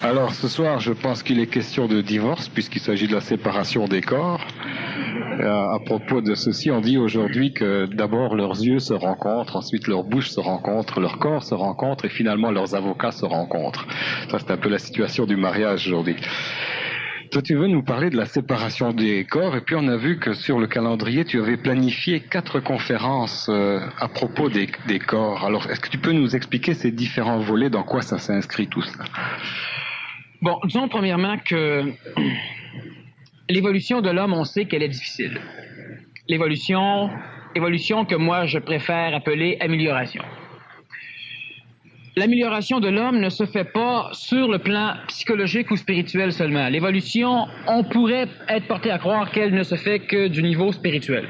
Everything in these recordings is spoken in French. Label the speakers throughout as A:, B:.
A: Alors ce soir, je pense qu'il est question de divorce puisqu'il s'agit de la séparation des corps. À propos de ceci, on dit aujourd'hui que d'abord leurs yeux se rencontrent, ensuite leur bouche se rencontre, leur corps se rencontre et finalement leurs avocats se rencontrent. Ça, c'est un peu la situation du mariage aujourd'hui. Toi, tu veux nous parler de la séparation des corps et puis on a vu que sur le calendrier, tu avais planifié 4 conférences à propos des corps. Alors, est-ce que tu peux nous expliquer ces différents volets, dans quoi ça s'inscrit tout ça?
B: Bon, disons premièrement que l'évolution de l'homme, on sait qu'elle est difficile. L'évolution que moi je préfère appeler amélioration. L'amélioration de l'homme ne se fait pas sur le plan psychologique ou spirituel seulement. L'évolution, on pourrait être porté à croire qu'elle ne se fait que du niveau spirituel.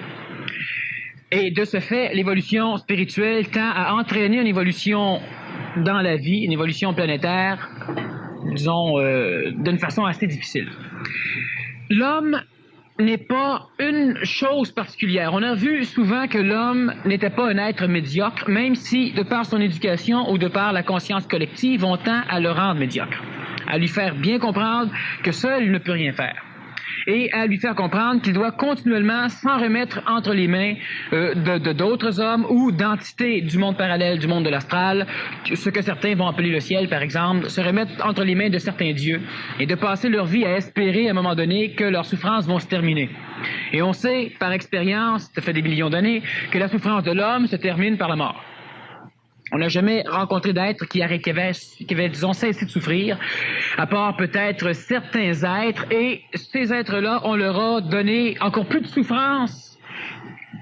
B: Et de ce fait, l'évolution spirituelle tend à entraîner une évolution dans la vie, une évolution planétaire, disons, d'une façon assez difficile. L'homme n'est pas une chose particulière. On a vu souvent que l'homme n'était pas un être médiocre, même si, de par son éducation ou de par la conscience collective, on tend à le rendre médiocre, à lui faire bien comprendre que seul il ne peut rien faire, et à lui faire comprendre qu'il doit continuellement s'en remettre entre les mains d'autres hommes ou d'entités du monde parallèle, du monde de l'astral, ce que certains vont appeler le ciel, par exemple, se remettre entre les mains de certains dieux et de passer leur vie à espérer à un moment donné que leurs souffrances vont se terminer. Et on sait, par expérience, ça fait des millions d'années, que la souffrance de l'homme se termine par la mort. On n'a jamais rencontré d'être qui avait, disons, cessé de souffrir, à part peut-être certains êtres, et ces êtres-là, on leur a donné encore plus de souffrance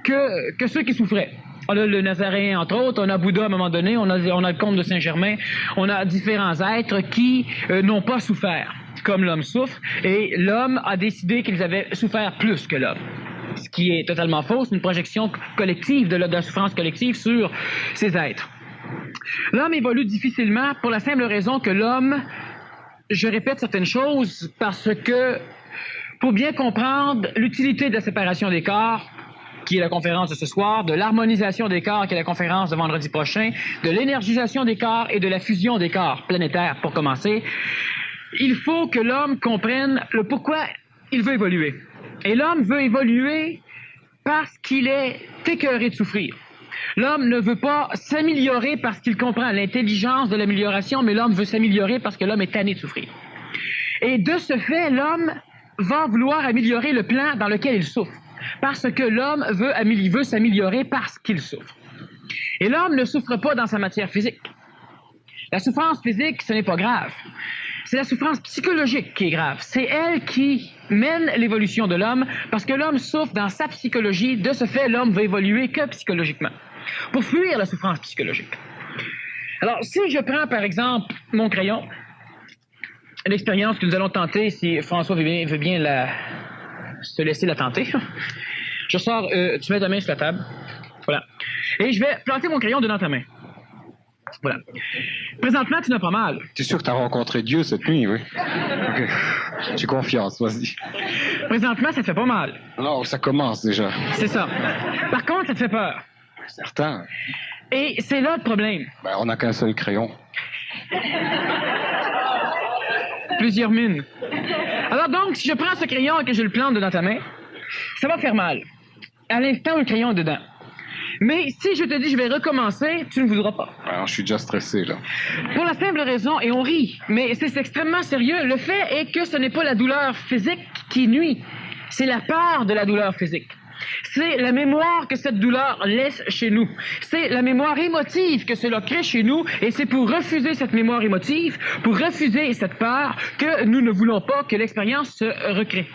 B: que ceux qui souffraient. On a le Nazaréen, entre autres, on a Bouddha à un moment donné, on a le comte de Saint-Germain, on a différents êtres qui n'ont pas souffert, comme l'homme souffre, et l'homme a décidé qu'ils avaient souffert plus que l'homme. Ce qui est totalement faux, c'est une projection collective de la souffrance collective sur ces êtres. L'homme évolue difficilement pour la simple raison que l'homme, je répète certaines choses, parce que pour bien comprendre l'utilité de la séparation des corps, qui est la conférence de ce soir, de l'harmonisation des corps, qui est la conférence de vendredi prochain, de l'énergisation des corps et de la fusion des corps planétaires, pour commencer, il faut que l'homme comprenne le pourquoi il veut évoluer. Et l'homme veut évoluer parce qu'il est écœuré de souffrir. L'homme ne veut pas s'améliorer parce qu'il comprend l'intelligence de l'amélioration, mais l'homme veut s'améliorer parce que l'homme est tanné de souffrir. Et de ce fait, l'homme va vouloir améliorer le plan dans lequel il souffre, parce que l'homme veut s'améliorer parce qu'il souffre. Et l'homme ne souffre pas dans sa matière physique. La souffrance physique, ce n'est pas grave. C'est la souffrance psychologique qui est grave. C'est elle qui mène l'évolution de l'homme, parce que l'homme souffre dans sa psychologie. De ce fait, l'homme va évoluer que psychologiquement, pour fuir la souffrance psychologique. Alors, si je prends, par exemple, mon crayon, l'expérience que nous allons tenter, si François veut bien se laisser la tenter. Je sors, tu mets ta main sur la table, voilà. Et je vais planter mon crayon dedans ta main. Voilà. Présentement, tu n'as pas mal.
A: Tu es sûr que tu as rencontré Dieu cette nuit, oui? Okay. J'ai confiance, vas-y.
B: Présentement, ça te fait pas mal.
A: Non, ça commence déjà.
B: C'est ça. Par contre, ça te fait peur.
A: Certain.
B: Et c'est là le problème.
A: Ben, on n'a qu'un seul crayon.
B: Plusieurs mines. Alors donc, si je prends ce crayon et que je le plante dans ta main, ça va faire mal. À l'instant où le crayon est dedans. Mais si je te dis je vais recommencer, tu ne voudras pas.
A: Alors, je suis déjà stressé, là.
B: Pour la simple raison, et on rit, mais c'est extrêmement sérieux, le fait est que ce n'est pas la douleur physique qui nuit, c'est la peur de la douleur physique. C'est la mémoire que cette douleur laisse chez nous. C'est la mémoire émotive que cela crée chez nous, et c'est pour refuser cette mémoire émotive, pour refuser cette peur, que nous ne voulons pas que l'expérience se recrée.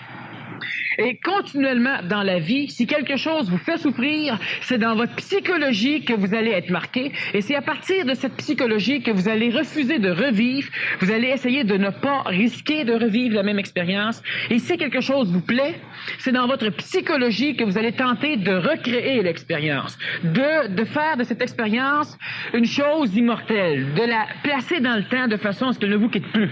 B: Et continuellement dans la vie, si quelque chose vous fait souffrir, c'est dans votre psychologie que vous allez être marqué, et c'est à partir de cette psychologie que vous allez refuser de revivre, vous allez essayer de ne pas risquer de revivre la même expérience, et si quelque chose vous plaît, c'est dans votre psychologie que vous allez tenter de recréer l'expérience, de faire de cette expérience une chose immortelle, de la placer dans le temps de façon à ce qu'elle ne vous quitte plus.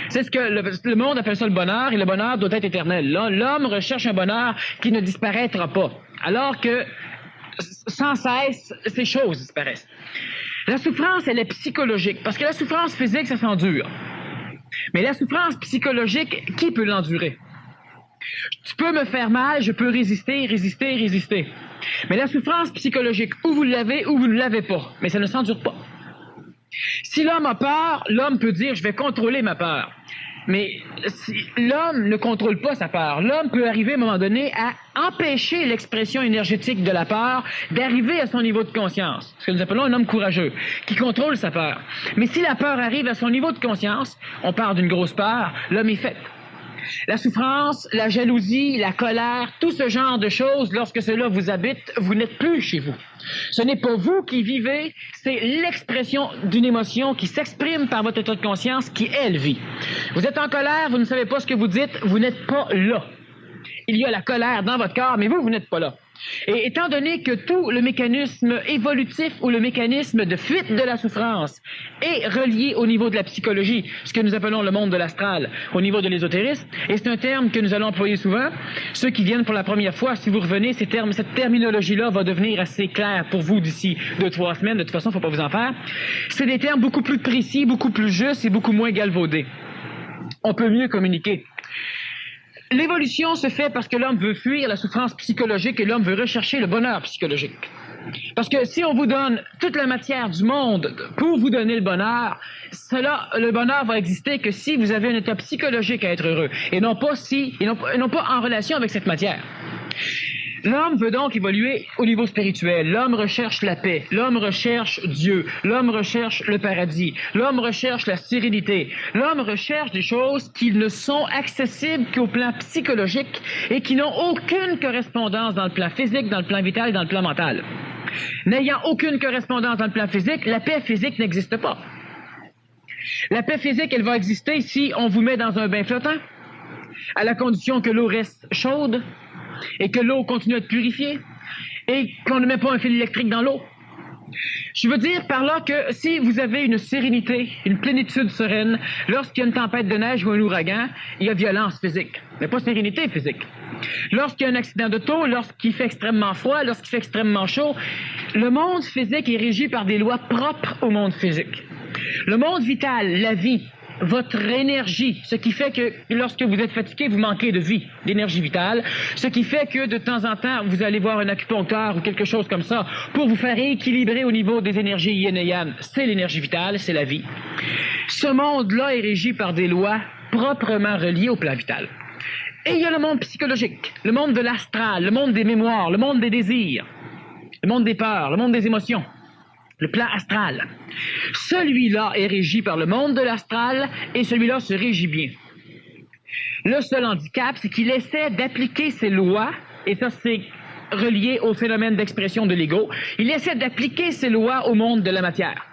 B: C'est ce que le monde appelle ça le bonheur, et le bonheur doit être éternel. L'homme recherche un bonheur qui ne disparaîtra pas, alors que sans cesse, ces choses disparaissent. La souffrance, elle est psychologique, parce que la souffrance physique, ça s'endure. Mais la souffrance psychologique, qui peut l'endurer? Tu peux me faire mal, je peux résister. Mais la souffrance psychologique, ou vous l'avez ou vous ne l'avez pas. Mais ça ne s'endure pas. Si l'homme a peur, l'homme peut dire « je vais contrôler ma peur ». Mais l'homme ne contrôle pas sa peur. L'homme peut arriver à un moment donné à empêcher l'expression énergétique de la peur d'arriver à son niveau de conscience. Ce que nous appelons un homme courageux, qui contrôle sa peur. Mais si la peur arrive à son niveau de conscience, on parle d'une grosse peur, l'homme est fait. La souffrance, la jalousie, la colère, tout ce genre de choses, lorsque cela vous habite, vous n'êtes plus chez vous. Ce n'est pas vous qui vivez, c'est l'expression d'une émotion qui s'exprime par votre état de conscience qui, elle, vit. Vous êtes en colère, vous ne savez pas ce que vous dites, vous n'êtes pas là. Il y a la colère dans votre corps, mais vous n'êtes pas là. Et étant donné que tout le mécanisme évolutif ou le mécanisme de fuite de la souffrance est relié au niveau de la psychologie, ce que nous appelons le monde de l'astral, au niveau de l'ésotérisme, et c'est un terme que nous allons employer souvent, ceux qui viennent pour la première fois, si vous revenez, cette terminologie-là va devenir assez claire pour vous d'ici 2-3 semaines, de toute façon, il ne faut pas vous en faire. C'est des termes beaucoup plus précis, beaucoup plus justes et beaucoup moins galvaudés. On peut mieux communiquer. L'évolution se fait parce que l'homme veut fuir la souffrance psychologique et l'homme veut rechercher le bonheur psychologique. Parce que si on vous donne toute la matière du monde pour vous donner le bonheur, le bonheur va exister que si vous avez un état psychologique à être heureux et non pas en relation avec cette matière. L'homme veut donc évoluer au niveau spirituel. L'homme recherche la paix. L'homme recherche Dieu. L'homme recherche le paradis. L'homme recherche la sérénité. L'homme recherche des choses qui ne sont accessibles qu'au plan psychologique et qui n'ont aucune correspondance dans le plan physique, dans le plan vital et dans le plan mental. N'ayant aucune correspondance dans le plan physique, la paix physique n'existe pas. La paix physique, elle va exister si on vous met dans un bain flottant, à la condition que l'eau reste chaude, et que l'eau continue à être purifiée, et qu'on ne met pas un fil électrique dans l'eau. Je veux dire par là que si vous avez une sérénité, une plénitude sereine, lorsqu'il y a une tempête de neige ou un ouragan, il y a violence physique, mais pas sérénité physique. Lorsqu'il y a un accident d'auto, lorsqu'il fait extrêmement froid, lorsqu'il fait extrêmement chaud, le monde physique est régi par des lois propres au monde physique. Le monde vital, la vie, votre énergie, ce qui fait que lorsque vous êtes fatigué, vous manquez de vie, d'énergie vitale, ce qui fait que de temps en temps, vous allez voir un acupuncteur ou quelque chose comme ça pour vous faire équilibrer au niveau des énergies yin et yang. C'est l'énergie vitale, c'est la vie. Ce monde-là est régi par des lois proprement reliées au plan vital. Et il y a le monde psychologique, le monde de l'astral, le monde des mémoires, le monde des désirs, le monde des peurs, le monde des émotions. Le plan astral. Celui-là est régi par le monde de l'astral et celui-là se régit bien. Le seul handicap, c'est qu'il essaie d'appliquer ses lois, et ça c'est relié au phénomène d'expression de l'ego, il essaie d'appliquer ses lois au monde de la matière.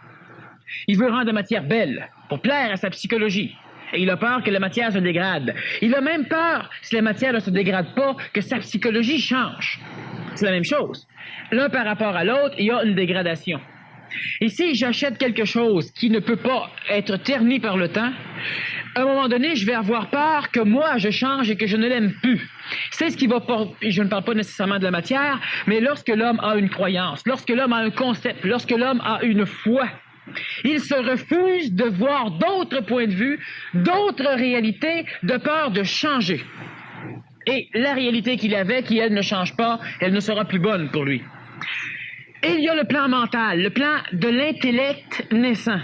B: Il veut rendre la matière belle, pour plaire à sa psychologie. Et il a peur que la matière se dégrade. Il a même peur, si la matière ne se dégrade pas, que sa psychologie change. C'est la même chose. L'un par rapport à l'autre, il y a une dégradation. Et si j'achète quelque chose qui ne peut pas être terni par le temps, à un moment donné, je vais avoir peur que moi, je change et que je ne l'aime plus. C'est ce qui va porter, je ne parle pas nécessairement de la matière, mais lorsque l'homme a une croyance, lorsque l'homme a un concept, lorsque l'homme a une foi, il se refuse de voir d'autres points de vue, d'autres réalités, de peur de changer. Et la réalité qu'il avait, qui elle ne change pas, elle ne sera plus bonne pour lui. Et il y a le plan mental, le plan de l'intellect naissant,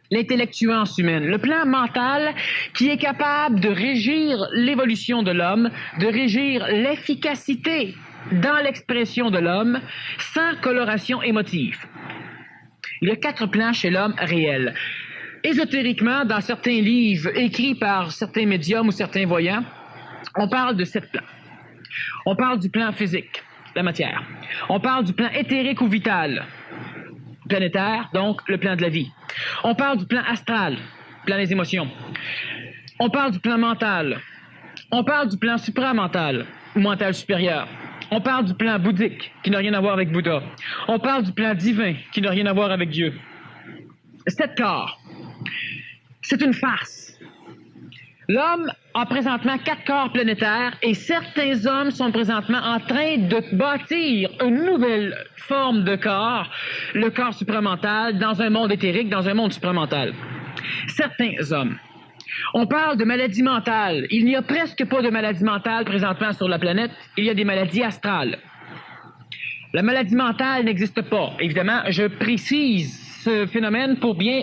B: l'intellectuance humaine, le plan mental qui est capable de régir l'évolution de l'homme, de régir l'efficacité dans l'expression de l'homme sans coloration émotive. Il y a 4 plans chez l'homme réels. Ésotériquement, dans certains livres écrits par certains médiums ou certains voyants, on parle de 7 plans. On parle du plan physique, la matière. On parle du plan éthérique ou vital, planétaire, donc le plan de la vie. On parle du plan astral, plan des émotions. On parle du plan mental. On parle du plan supramental, ou mental supérieur. On parle du plan bouddhique, qui n'a rien à voir avec Bouddha. On parle du plan divin, qui n'a rien à voir avec Dieu. 7 corps. C'est une farce. L'homme a présentement 4 corps planétaires et certains hommes sont présentement en train de bâtir une nouvelle forme de corps, le corps supramental, dans un monde éthérique, dans un monde supramental. Certains hommes. On parle de maladies mentales. Il n'y a presque pas de maladies mentales présentement sur la planète. Il y a des maladies astrales. La maladie mentale n'existe pas. Évidemment, je précise ce phénomène pour bien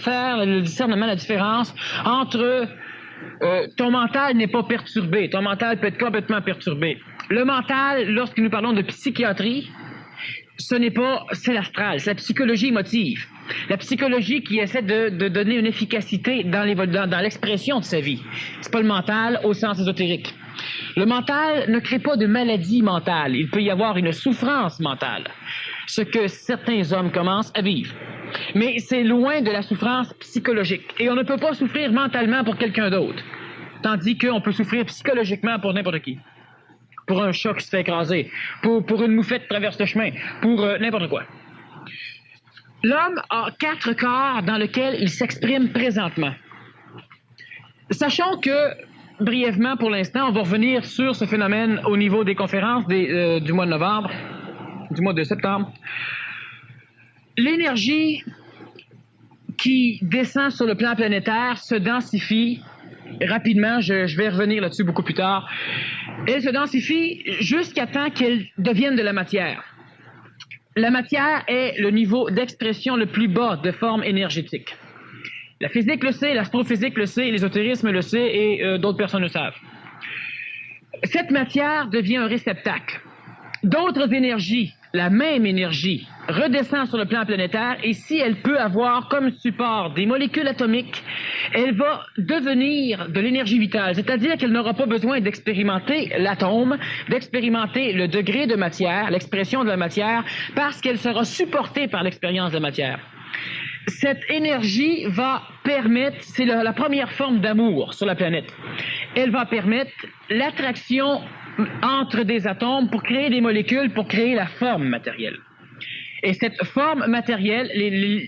B: faire le discernement, la différence entre ton mental n'est pas perturbé. Ton mental peut être complètement perturbé. Le mental, lorsque nous parlons de psychiatrie, ce n'est pas, c'est l'astral, c'est la psychologie émotive. La psychologie qui essaie de donner une efficacité dans l'expression de sa vie. C'est pas le mental au sens ésotérique. Le mental ne crée pas de maladie mentale. Il peut y avoir une souffrance mentale, ce que certains hommes commencent à vivre. Mais c'est loin de la souffrance psychologique. Et on ne peut pas souffrir mentalement pour quelqu'un d'autre, tandis qu'on peut souffrir psychologiquement pour n'importe qui. Pour un chat qui se fait écraser, pour une moufette qui traverse le chemin, pour n'importe quoi. L'homme a 4 corps dans lesquels il s'exprime présentement. Sachons que, brièvement pour l'instant, on va revenir sur ce phénomène au niveau des conférences du mois de novembre, du mois de septembre. L'énergie qui descend sur le plan planétaire se densifie rapidement, je vais revenir là-dessus beaucoup plus tard. Elle se densifie jusqu'à temps qu'elle devienne de la matière. La matière est le niveau d'expression le plus bas de forme énergétique. La physique le sait, l'astrophysique le sait, l'ésotérisme le sait et d'autres personnes le savent. Cette matière devient un réceptacle. D'autres énergies, la même énergie, redescend sur le plan planétaire et si elle peut avoir comme support des molécules atomiques, elle va devenir de l'énergie vitale, c'est-à-dire qu'elle n'aura pas besoin d'expérimenter l'atome, d'expérimenter le degré de matière, l'expression de la matière, parce qu'elle sera supportée par l'expérience de la matière. Cette énergie va permettre, c'est la première forme d'amour sur la planète, elle va permettre l'attraction entre des atomes pour créer des molécules, pour créer la forme matérielle. Et cette forme matérielle,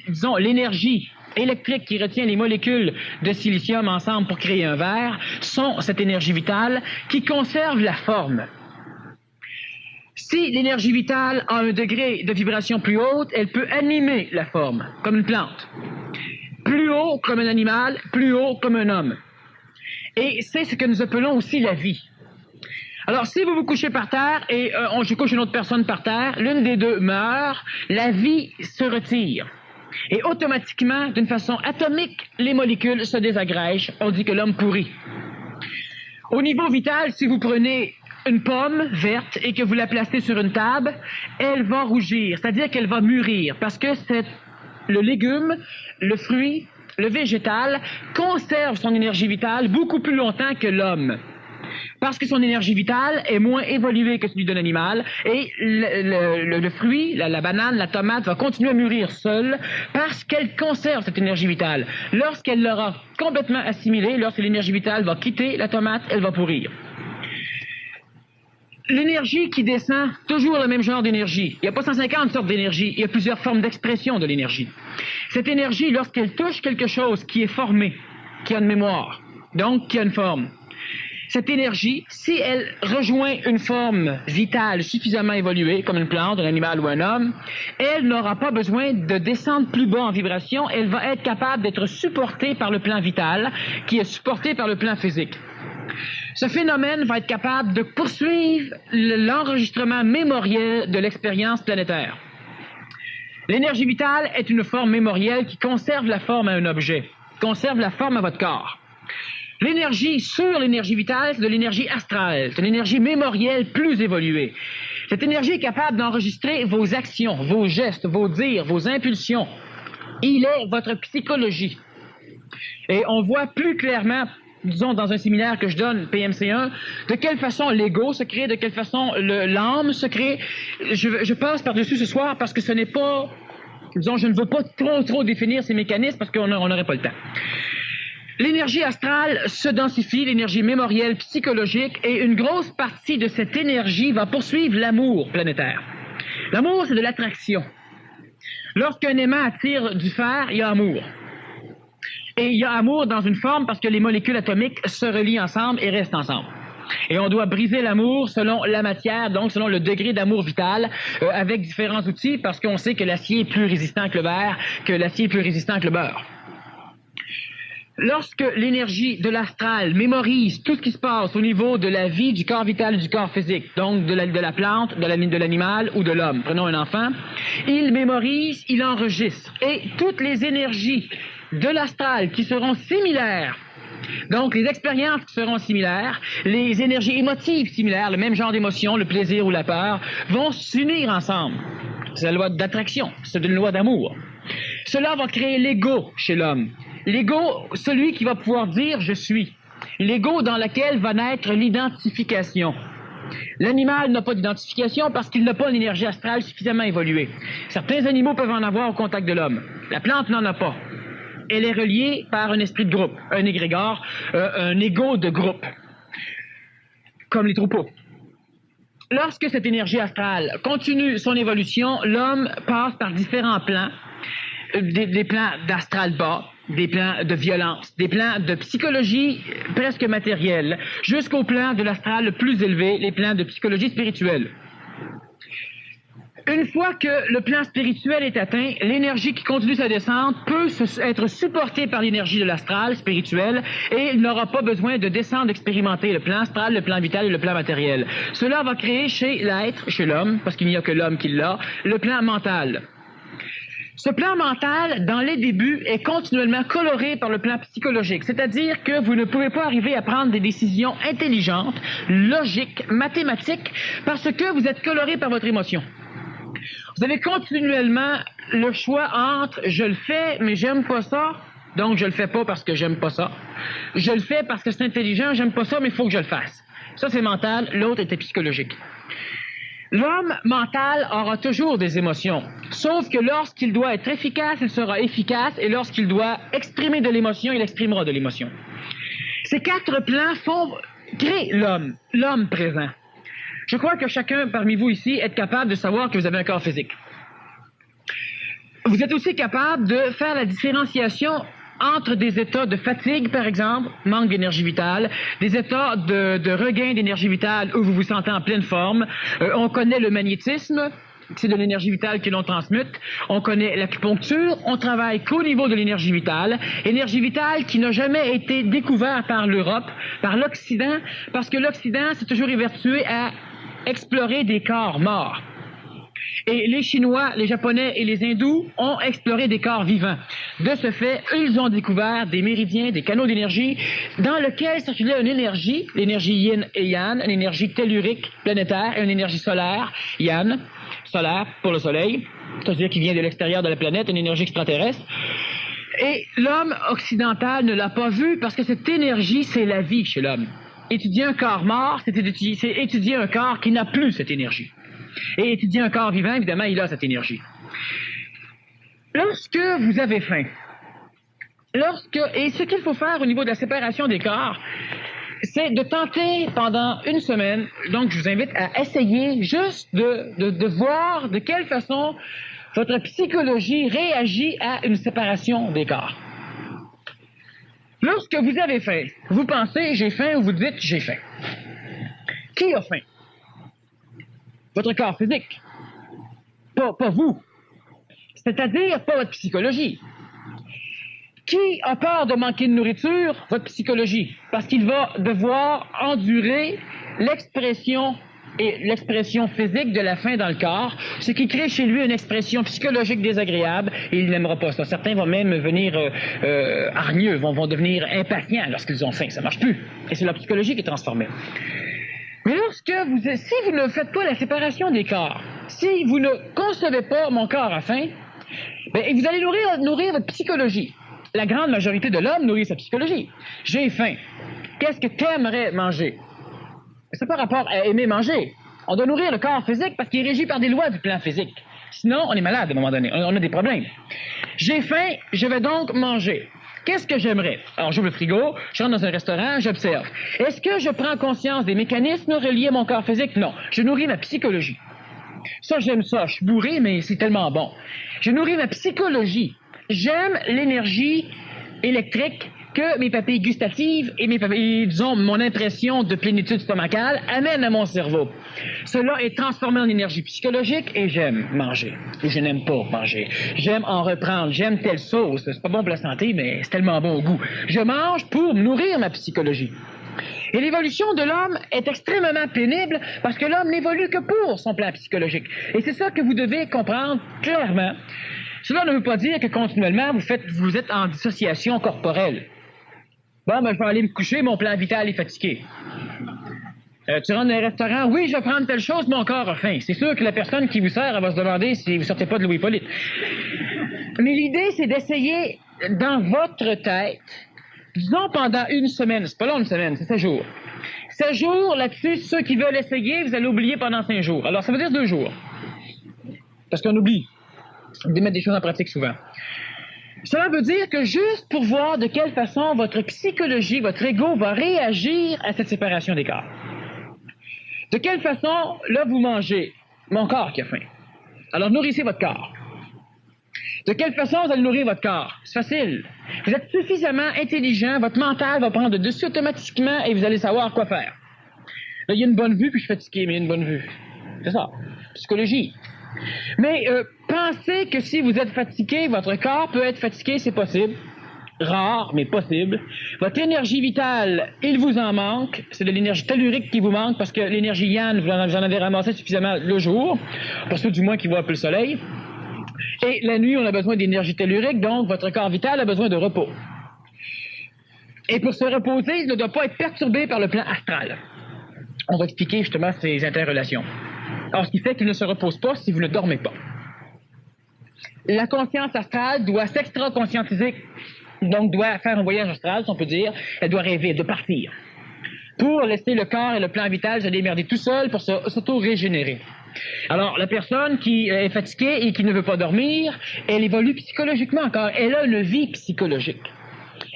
B: disons l'énergie électrique qui retient les molécules de silicium ensemble pour créer un verre, sont cette énergie vitale qui conserve la forme. Si l'énergie vitale a un degré de vibration plus haute, elle peut animer la forme, comme une plante. Plus haut comme un animal, plus haut comme un homme. Et c'est ce que nous appelons aussi la vie. Alors, si vous vous couchez par terre et je couche une autre personne par terre, l'une des deux meurt, la vie se retire. Et automatiquement, d'une façon atomique, les molécules se désagrègent. On dit que l'homme pourrit. Au niveau vital, si vous prenez une pomme verte et que vous la placez sur une table, elle va rougir, c'est-à-dire qu'elle va mûrir, parce que le légume, le fruit, le végétal conserve son énergie vitale beaucoup plus longtemps que l'homme. Parce que son énergie vitale est moins évoluée que celui d'un animal et le fruit, la banane, la tomate va continuer à mûrir seule parce qu'elle conserve cette énergie vitale. Lorsqu'elle l'aura complètement assimilée, lorsque l'énergie vitale va quitter la tomate, elle va pourrir. L'énergie qui descend, toujours le même genre d'énergie. Il n'y a pas 150 sortes d'énergie, il y a plusieurs formes d'expression de l'énergie. Cette énergie, lorsqu'elle touche quelque chose qui est formé, qui a une mémoire, donc qui a une forme, cette énergie, si elle rejoint une forme vitale suffisamment évoluée, comme une plante, un animal ou un homme, elle n'aura pas besoin de descendre plus bas en vibration, elle va être capable d'être supportée par le plan vital, qui est supporté par le plan physique. Ce phénomène va être capable de poursuivre l'enregistrement mémoriel de l'expérience planétaire. L'énergie vitale est une forme mémorielle qui conserve la forme à un objet, conserve la forme à votre corps. L'énergie sur l'énergie vitale, c'est de l'énergie astrale, c'est une énergie mémorielle plus évoluée. Cette énergie est capable d'enregistrer vos actions, vos gestes, vos dires, vos impulsions. Il est votre psychologie. Et on voit plus clairement, disons dans un séminaire que je donne, PMC1, de quelle façon l'ego se crée, de quelle façon l'âme se crée. Je passe par-dessus ce soir parce que ce n'est pas, disons, je ne veux pas trop définir ces mécanismes parce qu'on n'aurait pas le temps. L'énergie astrale se densifie, l'énergie mémorielle psychologique, et une grosse partie de cette énergie va poursuivre l'amour planétaire. L'amour, c'est de l'attraction. Lorsqu'un aimant attire du fer, il y a amour. Et il y a amour dans une forme parce que les molécules atomiques se relient ensemble et restent ensemble. Et on doit briser l'amour selon la matière, donc selon le degré d'amour vital, avec différents outils, parce qu'on sait que l'acier est plus résistant que le verre, que l'acier est plus résistant que le beurre. Lorsque l'énergie de l'astral mémorise tout ce qui se passe au niveau de la vie, du corps vital et du corps physique, donc de la plante, de l'animal ou de l'homme, prenons un enfant, il mémorise, il enregistre. Et toutes les énergies de l'astral qui seront similaires, donc les expériences qui seront similaires, les énergies émotives similaires, le même genre d'émotion, le plaisir ou la peur, vont s'unir ensemble. C'est la loi d'attraction, c'est une loi d'amour. Cela va créer l'ego chez l'homme. L'ego, celui qui va pouvoir dire « je suis ». L'ego dans lequel va naître l'identification. L'animal n'a pas d'identification parce qu'il n'a pas une énergie astrale suffisamment évoluée. Certains animaux peuvent en avoir au contact de l'homme. La plante n'en a pas. Elle est reliée par un esprit de groupe, un égrégore, un ego de groupe, comme les troupeaux. Lorsque cette énergie astrale continue son évolution, l'homme passe par différents plans, des plans d'astral bas, des plans de violence, des plans de psychologie presque matérielle, jusqu'au plan de l'astral le plus élevé, les plans de psychologie spirituelle. Une fois que le plan spirituel est atteint, l'énergie qui continue sa descente peut être supportée par l'énergie de l'astral spirituel et il n'aura pas besoin de descendre expérimenter le plan astral, le plan vital et le plan matériel. Cela va créer chez l'être, chez l'homme, parce qu'il n'y a que l'homme qui l'a, le plan mental. Ce plan mental, dans les débuts, est continuellement coloré par le plan psychologique, c'est-à-dire que vous ne pouvez pas arriver à prendre des décisions intelligentes, logiques, mathématiques, parce que vous êtes coloré par votre émotion. Vous avez continuellement le choix entre « je le fais, mais j'aime pas ça », donc je le fais pas parce que j'aime pas ça. « Je le fais parce que c'est intelligent, j'aime pas ça, mais il faut que je le fasse ». Ça, c'est mental, l'autre était psychologique. L'homme mental aura toujours des émotions, sauf que lorsqu'il doit être efficace, il sera efficace, et lorsqu'il doit exprimer de l'émotion, il exprimera de l'émotion. Ces quatre plans créent l'homme présent. Je crois que chacun parmi vous ici est capable de savoir que vous avez un corps physique. Vous êtes aussi capable de faire la différenciation entre des états de fatigue, par exemple, manque d'énergie vitale, des états de regain d'énergie vitale où vous vous sentez en pleine forme. On connaît le magnétisme, c'est de l'énergie vitale que l'on transmute. On connaît l'acupuncture, on travaille qu'au niveau de l'énergie vitale qui n'a jamais été découverte par l'Europe, par l'Occident, parce que l'Occident s'est toujours évertué à explorer des corps morts. Et les Chinois, les Japonais et les Hindous ont exploré des corps vivants. De ce fait, eux, ils ont découvert des méridiens, des canaux d'énergie, dans lesquels circulait une énergie, l'énergie yin et yang, une énergie tellurique planétaire et une énergie solaire, yang, solaire pour le soleil, c'est-à-dire qui vient de l'extérieur de la planète, une énergie extraterrestre. Et l'homme occidental ne l'a pas vu parce que cette énergie, c'est la vie chez l'homme. Étudier un corps mort, c'est étudier un corps qui n'a plus cette énergie. Et étudier un corps vivant, évidemment, il a cette énergie. Lorsque vous avez faim, et ce qu'il faut faire au niveau de la séparation des corps, c'est de tenter pendant une semaine, donc je vous invite à essayer juste de voir de quelle façon votre psychologie réagit à une séparation des corps. Lorsque vous avez faim, vous pensez « j'ai faim » ou vous dites « j'ai faim ». Qui a faim? Votre corps physique. Pas vous. C'est-à-dire pas votre psychologie. Qui a peur de manquer de nourriture? Votre psychologie. Parce qu'il va devoir endurer l'expression physique de la faim dans le corps, ce qui crée chez lui une expression psychologique désagréable, et il n'aimera pas ça. Certains vont même venir hargneux, vont devenir impatients lorsqu'ils ont faim. Ça marche plus. Et c'est la psychologie qui est transformée. Mais si vous ne faites pas la séparation des corps, si vous ne concevez pas mon corps à faim, vous allez nourrir votre psychologie. La grande majorité de l'homme nourrit sa psychologie. J'ai faim. Qu'est-ce que tu aimerais manger? C'est pas rapport à aimer manger. On doit nourrir le corps physique parce qu'il est régi par des lois du plan physique. Sinon, on est malade à un moment donné. On a des problèmes. J'ai faim, je vais donc manger. Qu'est-ce que j'aimerais? Alors, j'ouvre le frigo, je rentre dans un restaurant, j'observe. Est-ce que je prends conscience des mécanismes reliés à mon corps physique? Non. Je nourris ma psychologie. Ça, j'aime ça. Je suis bourré, mais c'est tellement bon. Je nourris ma psychologie. J'aime l'énergie électrique que mes papilles gustatives et disons, mon impression de plénitude stomacale amènent à mon cerveau. Cela est transformé en énergie psychologique et j'aime manger. Ou je n'aime pas manger. J'aime en reprendre. J'aime telle sauce. C'est pas bon pour la santé, mais c'est tellement bon au goût. Je mange pour nourrir ma psychologie. Et l'évolution de l'homme est extrêmement pénible parce que l'homme n'évolue que pour son plan psychologique. Et c'est ça que vous devez comprendre clairement. Cela ne veut pas dire que continuellement vous êtes en dissociation corporelle. Bon, ben, je vais aller me coucher, mon plan vital est fatigué. Tu rentres dans un restaurant, oui, je vais prendre telle chose, mon corps a faim. C'est sûr que la personne qui vous sert, elle va se demander si vous sortez pas de Louis-Hippolyte. Mais l'idée, c'est d'essayer dans votre tête, disons pendant une semaine, c'est pas long une semaine, c'est 7 jours. 7 jours, là-dessus, ceux qui veulent essayer, vous allez oublier pendant 5 jours. Alors, ça veut dire 2 jours. Parce qu'on oublie de mettre des choses en pratique souvent. Cela veut dire que juste pour voir de quelle façon votre psychologie, votre ego va réagir à cette séparation des corps. De quelle façon, là, vous mangez mon corps qui a faim. Alors, nourrissez votre corps. De quelle façon vous allez nourrir votre corps? C'est facile. Vous êtes suffisamment intelligent, votre mental va prendre le dessus automatiquement et vous allez savoir quoi faire. Là, il y a une bonne vue, puis je suis fatigué, mais il y a une bonne vue. C'est ça. Psychologie. Mais pensez que si vous êtes fatigué, votre corps peut être fatigué, c'est possible. Rare, mais possible. Votre énergie vitale, il vous en manque. C'est de l'énergie tellurique qui vous manque parce que l'énergie yang, vous en avez ramassé suffisamment le jour, pour ceux du moins qui voient un peu le soleil. Et la nuit, on a besoin d'énergie tellurique, donc votre corps vital a besoin de repos. Et pour se reposer, il ne doit pas être perturbé par le plan astral. On va expliquer justement ces interrelations. Alors, ce qui fait qu'il ne se repose pas si vous ne dormez pas. La conscience astrale doit s'extra-conscientiser, donc doit faire un voyage astral, si on peut dire. Elle doit rêver, de partir. Pour laisser le corps et le plan vital se démerder tout seul pour s'auto-régénérer. Alors, la personne qui est fatiguée et qui ne veut pas dormir, elle évolue psychologiquement encore. Elle a une vie psychologique.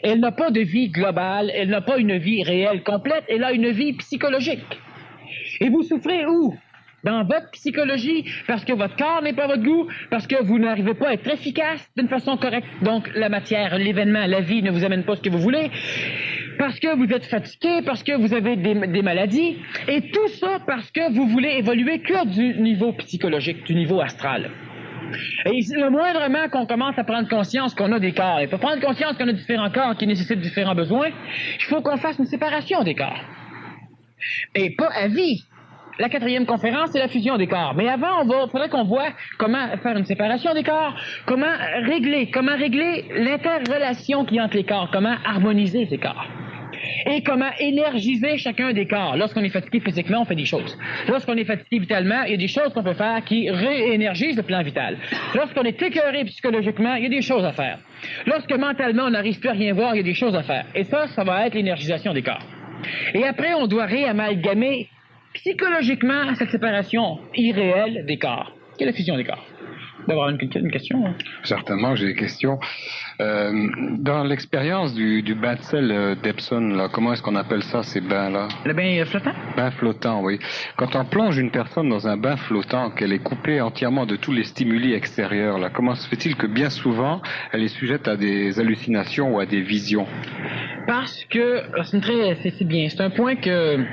B: Elle n'a pas de vie globale, elle n'a pas une vie réelle complète, elle a une vie psychologique. Et vous souffrez où? Dans votre psychologie, parce que votre corps n'est pas à votre goût, parce que vous n'arrivez pas à être efficace d'une façon correcte. Donc, la matière, l'événement, la vie ne vous amène pas ce que vous voulez. Parce que vous êtes fatigué, parce que vous avez des maladies, et tout ça parce que vous voulez évoluer que du niveau psychologique, du niveau astral. Et le moindrement qu'on commence à prendre conscience qu'on a des corps, et pour prendre conscience qu'on a différents corps qui nécessitent différents besoins, il faut qu'on fasse une séparation des corps. Et pas à vie. La 4e conférence, c'est la fusion des corps. Mais avant, faudrait qu'on voit comment faire une séparation des corps, comment régler l'interrelation qu'il y a entre les corps, comment harmoniser ces corps. Et comment énergiser chacun des corps. Lorsqu'on est fatigué physiquement, on fait des choses. Lorsqu'on est fatigué vitalement, il y a des choses qu'on peut faire qui réénergisent le plan vital. Lorsqu'on est écœuré psychologiquement, il y a des choses à faire. Lorsque mentalement, on n'arrive plus à rien voir, il y a des choses à faire. Et ça va être l'énergisation des corps. Et après, on doit réamalgamer psychologiquement cette séparation irréelle des corps. Quelle est la fusion des corps? D'avoir une question? Hein?
A: Certainement, j'ai des questions. Dans l'expérience du bain de sel d'Epsom, là, comment est-ce qu'on appelle ça, ces bains-là?
B: Le bain flottant?
A: Bain flottant, oui. Quand on plonge une personne dans un bain flottant, qu'elle est coupée entièrement de tous les stimuli extérieurs, là, comment se fait-il que bien souvent, elle est sujette à des hallucinations ou à des visions?
B: Parce que, c'est bien, c'est un point que...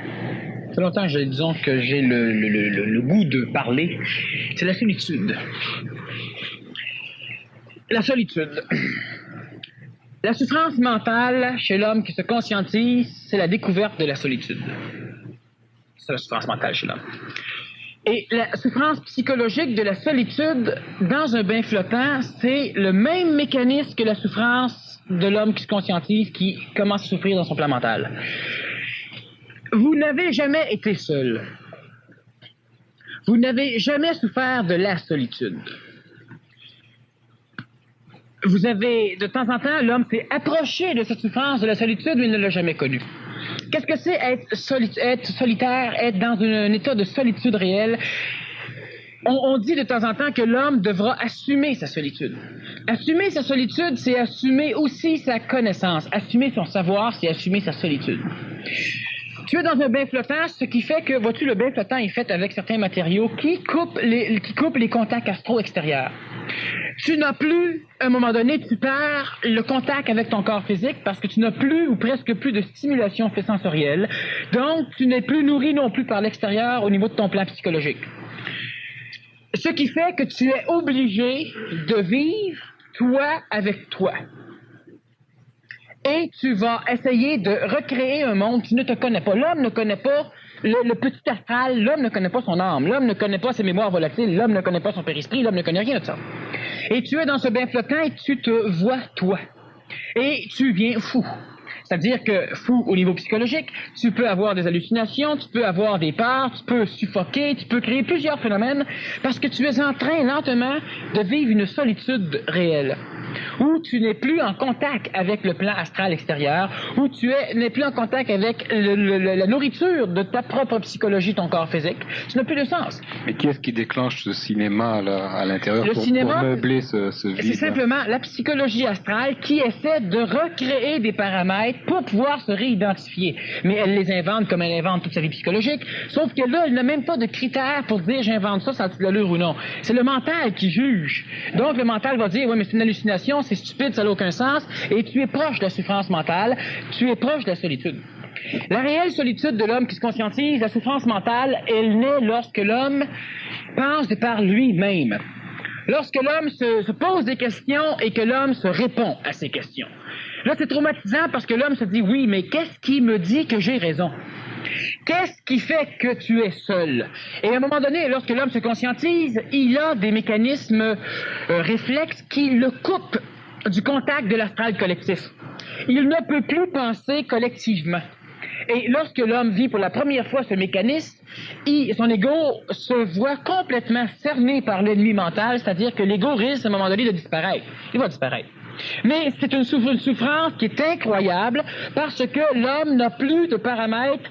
B: Ça fait longtemps que disons que j'ai le goût de parler. C'est la solitude. La solitude. La souffrance mentale chez l'homme qui se conscientise, c'est la découverte de la solitude. C'est la souffrance mentale chez l'homme. Et la souffrance psychologique de la solitude dans un bain flottant, c'est le même mécanisme que la souffrance de l'homme qui se conscientise, qui commence à souffrir dans son plan mental. Vous n'avez jamais été seul. Vous n'avez jamais souffert de la solitude. Vous avez, de temps en temps, l'homme s'est approché de cette souffrance de la solitude, mais il ne l'a jamais connue. Qu'est-ce que c'est être solitaire, être dans un état de solitude réelle? On dit de temps en temps que l'homme devra assumer sa solitude. Assumer sa solitude, c'est assumer aussi sa connaissance. Assumer son savoir, c'est assumer sa solitude. Tu es dans un bain flottant, ce qui fait que, vois-tu, le bain flottant est fait avec certains matériaux qui coupent les contacts astro extérieurs. Tu n'as plus, à un moment donné, tu perds le contact avec ton corps physique parce que tu n'as plus ou presque plus de stimulation sensorielle. Donc, tu n'es plus nourri non plus par l'extérieur au niveau de ton plan psychologique. Ce qui fait que tu es obligé de vivre toi avec toi. Et tu vas essayer de recréer un monde qui ne te connaît pas. L'homme ne connaît pas le petit astral, l'homme ne connaît pas son âme, l'homme ne connaît pas ses mémoires volatiles, l'homme ne connaît pas son périsprit, l'homme ne connaît rien de ça. Et tu es dans ce bain flottant et tu te vois toi. Et tu viens fou. C'est-à-dire que fou au niveau psychologique, tu peux avoir des hallucinations, tu peux avoir des peurs, tu peux suffoquer, tu peux créer plusieurs phénomènes parce que tu es en train lentement de vivre une solitude réelle. Où tu n'es plus en contact avec le plan astral extérieur, où tu n'es plus en contact avec la nourriture de ta propre psychologie, ton corps physique. Ça n'a plus de sens.
A: Mais qui est-ce qui déclenche ce cinéma là, à l'intérieur pour meubler ce vide?
B: C'est simplement la psychologie astrale qui essaie de recréer des paramètres pour pouvoir se réidentifier. Mais elle les invente comme elle invente toute sa vie psychologique, sauf que là, elle n'a même pas de critères pour dire j'invente ça a-t-il l'allure ou non. C'est le mental qui juge. Donc le mental va dire oui, mais c'est une hallucination, c'est stupide, ça n'a aucun sens, et tu es proche de la souffrance mentale, tu es proche de la solitude. La réelle solitude de l'homme qui se conscientise, la souffrance mentale, elle naît lorsque l'homme pense de par lui-même. Lorsque l'homme se pose des questions et que l'homme se répond à ces questions. Là, c'est traumatisant parce que l'homme se dit, oui, mais qu'est-ce qui me dit que j'ai raison? Qu'est-ce qui fait que tu es seul? Et à un moment donné, lorsque l'homme se conscientise, il a des mécanismes réflexes qui le coupent du contact de l'astral collectif. Il ne peut plus penser collectivement. Et lorsque l'homme vit pour la première fois ce mécanisme, son ego se voit complètement cerné par l'ennemi mental, c'est-à-dire que l'ego risque à un moment donné de disparaître. Il va disparaître. Mais c'est une souffrance qui est incroyable parce que l'homme n'a plus de paramètres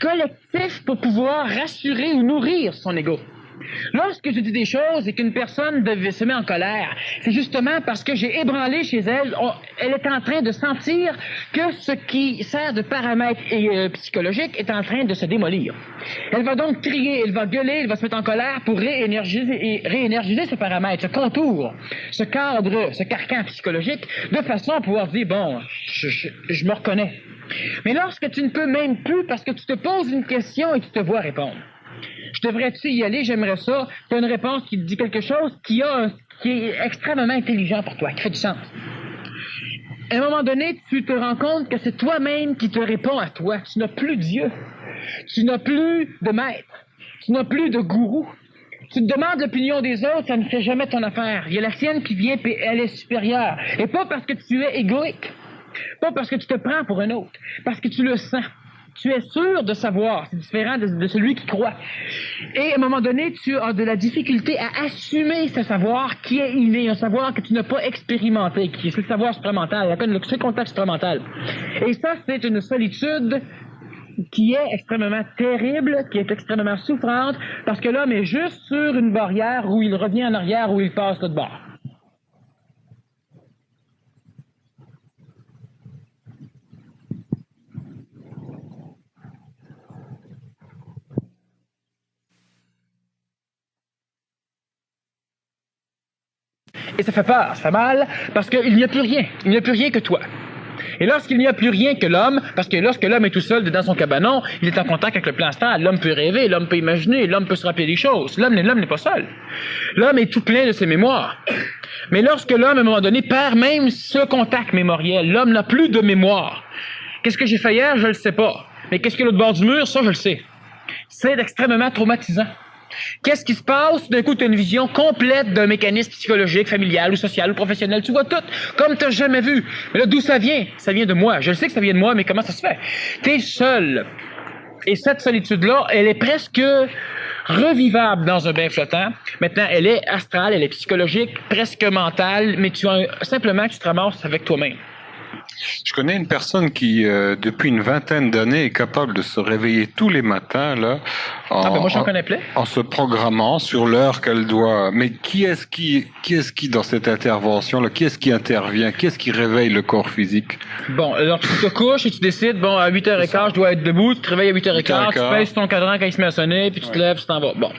B: collectifs pour pouvoir rassurer ou nourrir son ego. Lorsque je dis des choses et qu'une personne se met en colère, c'est justement parce que j'ai ébranlé chez elle, elle est en train de sentir que ce qui sert de paramètre psychologique est en train de se démolir. Elle va donc crier, elle va gueuler, elle va se mettre en colère pour réénergiser ce paramètre, ce contour, ce cadre, ce carcan psychologique, de façon à pouvoir dire, bon, je me reconnais. Mais lorsque tu ne peux même plus parce que tu te poses une question et tu te vois répondre. Je devrais-tu y aller? J'aimerais ça. Tu as une réponse qui te dit quelque chose qui est extrêmement intelligent pour toi, qui fait du sens. À un moment donné, tu te rends compte que c'est toi-même qui te réponds à toi. Tu n'as plus Dieu. Tu n'as plus de maître. Tu n'as plus de gourou. Tu te demandes l'opinion des autres, ça ne fait jamais ton affaire. Il y a la sienne qui vient, puis elle est supérieure. Et pas parce que tu es égoïque. Pas parce que tu te prends pour un autre. Parce que tu le sens. Tu es sûr de savoir, c'est différent de celui qui croit. Et à un moment donné, tu as de la difficulté à assumer ce savoir qui est inné, un savoir que tu n'as pas expérimenté, qui est le savoir supramental, le contact supramental. Et ça, c'est une solitude qui est extrêmement terrible, qui est extrêmement souffrante, parce que l'homme est juste sur une barrière où il revient en arrière, où il passe l'autre bord. Et ça fait peur, ça fait mal, parce qu'il n'y a plus rien. Il n'y a plus rien que toi. Et lorsqu'il n'y a plus rien que l'homme, parce que lorsque l'homme est tout seul dans son cabanon, il est en contact avec le plan astral. L'homme peut rêver, l'homme peut imaginer, l'homme peut se rappeler des choses. L'homme n'est pas seul. L'homme est tout plein de ses mémoires. Mais lorsque l'homme, à un moment donné, perd même ce contact mémoriel, l'homme n'a plus de mémoire. Qu'est-ce que j'ai fait hier? Je ne le sais pas. Mais qu'est-ce qu'il y a l'autre bord du mur? Ça, je le sais. C'est extrêmement traumatisant. Qu'est-ce qui se passe? D'un coup, tu as une vision complète d'un mécanisme psychologique, familial ou social ou professionnel. Tu vois tout, comme tu n'as jamais vu. Mais là, d'où ça vient? Ça vient de moi. Je le sais que ça vient de moi, mais comment ça se fait? Tu es seul. Et cette solitude-là, elle est presque revivable dans un bain flottant. Maintenant, elle est astrale, elle est psychologique, presque mentale, mais simplement, tu te ramasses avec toi-même.
A: Je connais une personne qui, depuis une vingtaine d'années, est capable de se réveiller tous les matins là,
B: moi, j'en connais plein.
A: En se programmant sur l'heure qu'elle doit. Mais qui est-ce qui dans cette intervention-là, qui est-ce qui intervient, qui est-ce qui réveille le corps physique?
B: Bon, alors tu te couches et tu décides, bon, à 8h15, je dois être debout, tu te réveilles à 8h15, tu pèses ton cadran quand il se met à sonner, puis tu te lèves, tu t'en vas. Bon.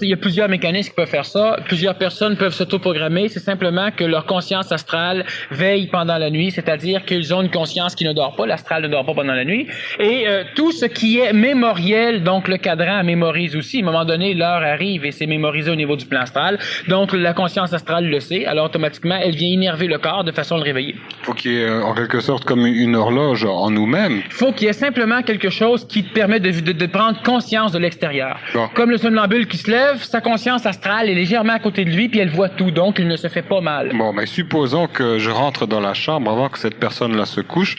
B: il y a plusieurs mécanismes qui peuvent faire ça. Plusieurs personnes peuvent s'autoprogrammer. C'est simplement que leur conscience astrale veille pendant la nuit, c'est-à-dire qu'ils ont une conscience qui ne dort pas. L'astral ne dort pas pendant la nuit. Et tout ce qui est mémoriel, donc le cadran mémorise aussi. À un moment donné, l'heure arrive et c'est mémorisé au niveau du plan astral. Donc la conscience astrale le sait. Alors automatiquement, elle vient innerver le corps de façon à le réveiller.
A: Il faut qu'il y ait en quelque sorte comme une horloge en nous-mêmes.
B: Il faut qu'il y ait simplement quelque chose qui te permet de prendre conscience de l'extérieur.
A: Bon.
B: Comme le somnambule qui se lève, sa conscience astrale est légèrement à côté de lui, puis elle voit tout, donc il ne se fait pas mal.
A: Bon, mais supposons que je rentre dans la chambre avant que cette personne-là se couche,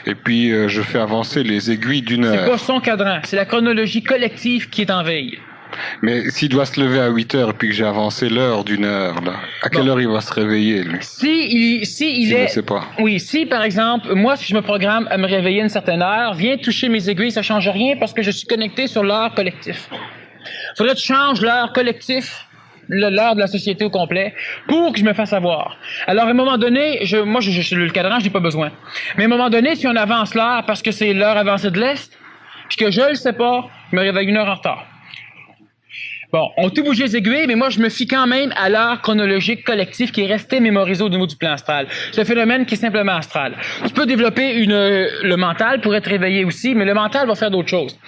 A: et puis je fais avancer les aiguilles d'une heure.
B: C'est pas son cadran, c'est la chronologie collective qui est en veille.
A: Mais s'il doit se lever à 8 heures et puis que j'ai avancé l'heure d'une heure, là, à quelle heure il va se réveiller, lui?
B: Je
A: sais pas.
B: Oui, si par exemple, moi, si je me programme à me réveiller à une certaine heure, viens toucher mes aiguilles, ça change rien parce que je suis connecté sur l'heure collectif. Faudrait que tu changes l'heure collectif, l'heure de la société au complet, pour que je me fasse avoir. Alors, à un moment donné, le cadran, je n'ai pas besoin. Mais à un moment donné, si on avance l'heure parce que c'est l'heure avancée de l'Est, puis que je le sais pas, je me réveille 1 heure en retard. Bon, on a tout bougé les aiguilles, mais moi, je me fie quand même à l'heure chronologique collective qui est restée mémorisée au niveau du plan astral. C'est un phénomène qui est simplement astral. Tu peux développer le mental pour être réveillé aussi, mais le mental va faire d'autres choses.